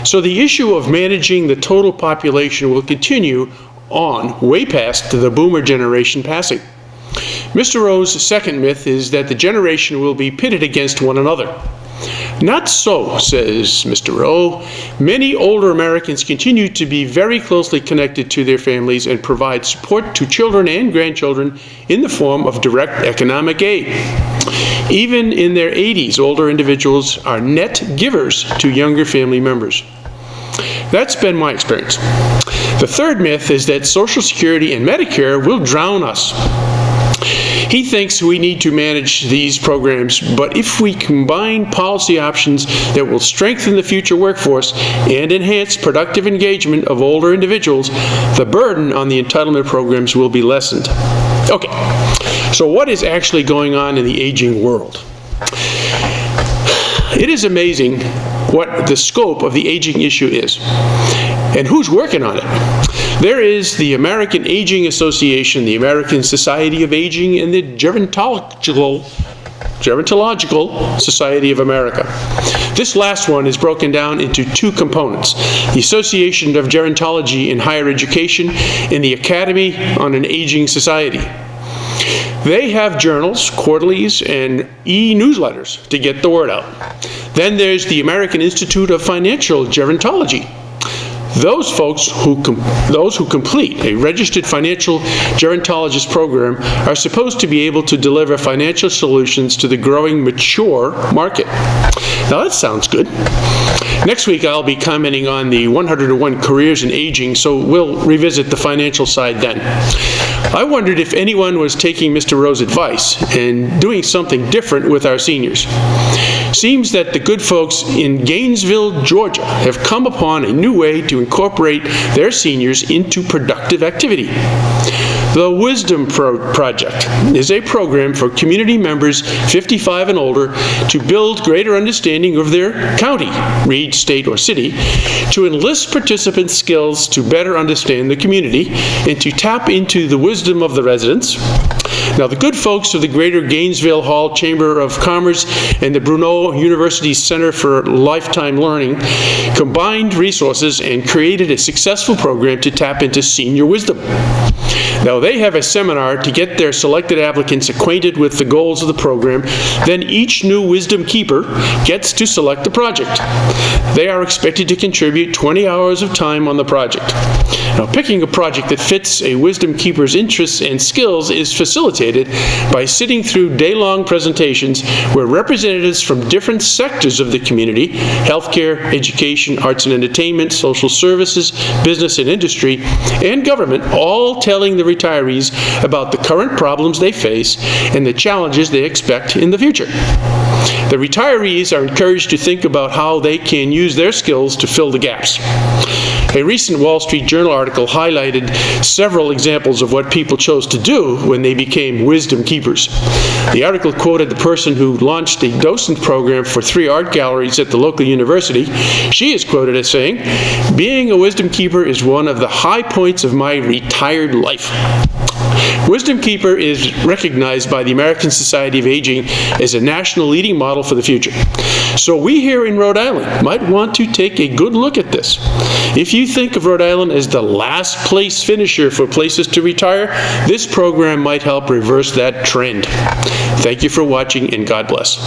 [SPEAKER 6] So the issue of managing the total population will continue on way past the boomer generation passing. Mr. Rowe's second myth is that the generation will be pitted against one another. Not so, says Mr. Rowe. Many older Americans continue to be very closely connected to their families and provide support to children and grandchildren in the form of direct economic aid. Even in their 80s, older individuals are net givers to younger family members. That's been my experience. The third myth is that Social Security and Medicare will drown us. He thinks we need to manage these programs, but if we combine policy options that will strengthen the future workforce and enhance productive engagement of older individuals, the burden on the entitlement programs will be lessened. Okay, so what is actually going on in the aging world? It is amazing what the scope of the aging issue is and who's working on it. There is the American Aging Association, the American Society of Aging, and the Gerontological Society of America. This last one is broken down into 2 components: the Association of Gerontology in Higher Education and the Academy on an Aging Society. They have journals, quarterlies, and e-newsletters to get the word out. Then there's the American Institute of Financial Gerontology. Those folks who complete a registered financial gerontologist program are supposed to be able to deliver financial solutions to the growing mature market. Now that sounds good. Next week I'll be commenting on the 101 careers in aging, so we'll revisit the financial side then. I wondered if anyone was taking Mr. Rowe's advice and doing something different with our seniors. Seems that the good folks in Gainesville, Georgia have come upon a new way to incorporate their seniors into productive activity. The Wisdom Project is a program for community members 55 and older to build greater understanding of their county, read, state, or city, to enlist participants' skills to better understand the community, and to tap into the wisdom of the residents. Now, the good folks of the Greater Gainesville Hall Chamber of Commerce and the Bruneau University Center for Lifetime Learning combined resources and created a successful program to tap into senior wisdom. Now, they have a seminar to get their selected applicants acquainted with the goals of the program. Then each new wisdom keeper gets to select a project. They are expected to contribute 20 hours of time on the project. Now, picking a project that fits a wisdom keeper's interests and skills is facilitated by sitting through day-long presentations where representatives from different sectors of the community, healthcare, education, arts and entertainment, social services, business and industry, and government, all telling the retirees about the current problems they face and the challenges they expect in the future. The retirees are encouraged to think about how they can use their skills to fill the gaps. A recent Wall Street Journal article highlighted several examples of what people chose to do when they became wisdom keepers. The article quoted the person who launched a docent program for 3 art galleries at the local university. She is quoted as saying, "Being a wisdom keeper is one of the high points of my retired life." Wisdom Keeper is recognized by the American Society of Aging as a national leading model for the future. So we here in Rhode Island might want to take a good look at this. If you think of Rhode Island as the last place finisher for places to retire, this program might help reverse that trend. Thank you for watching, and God bless.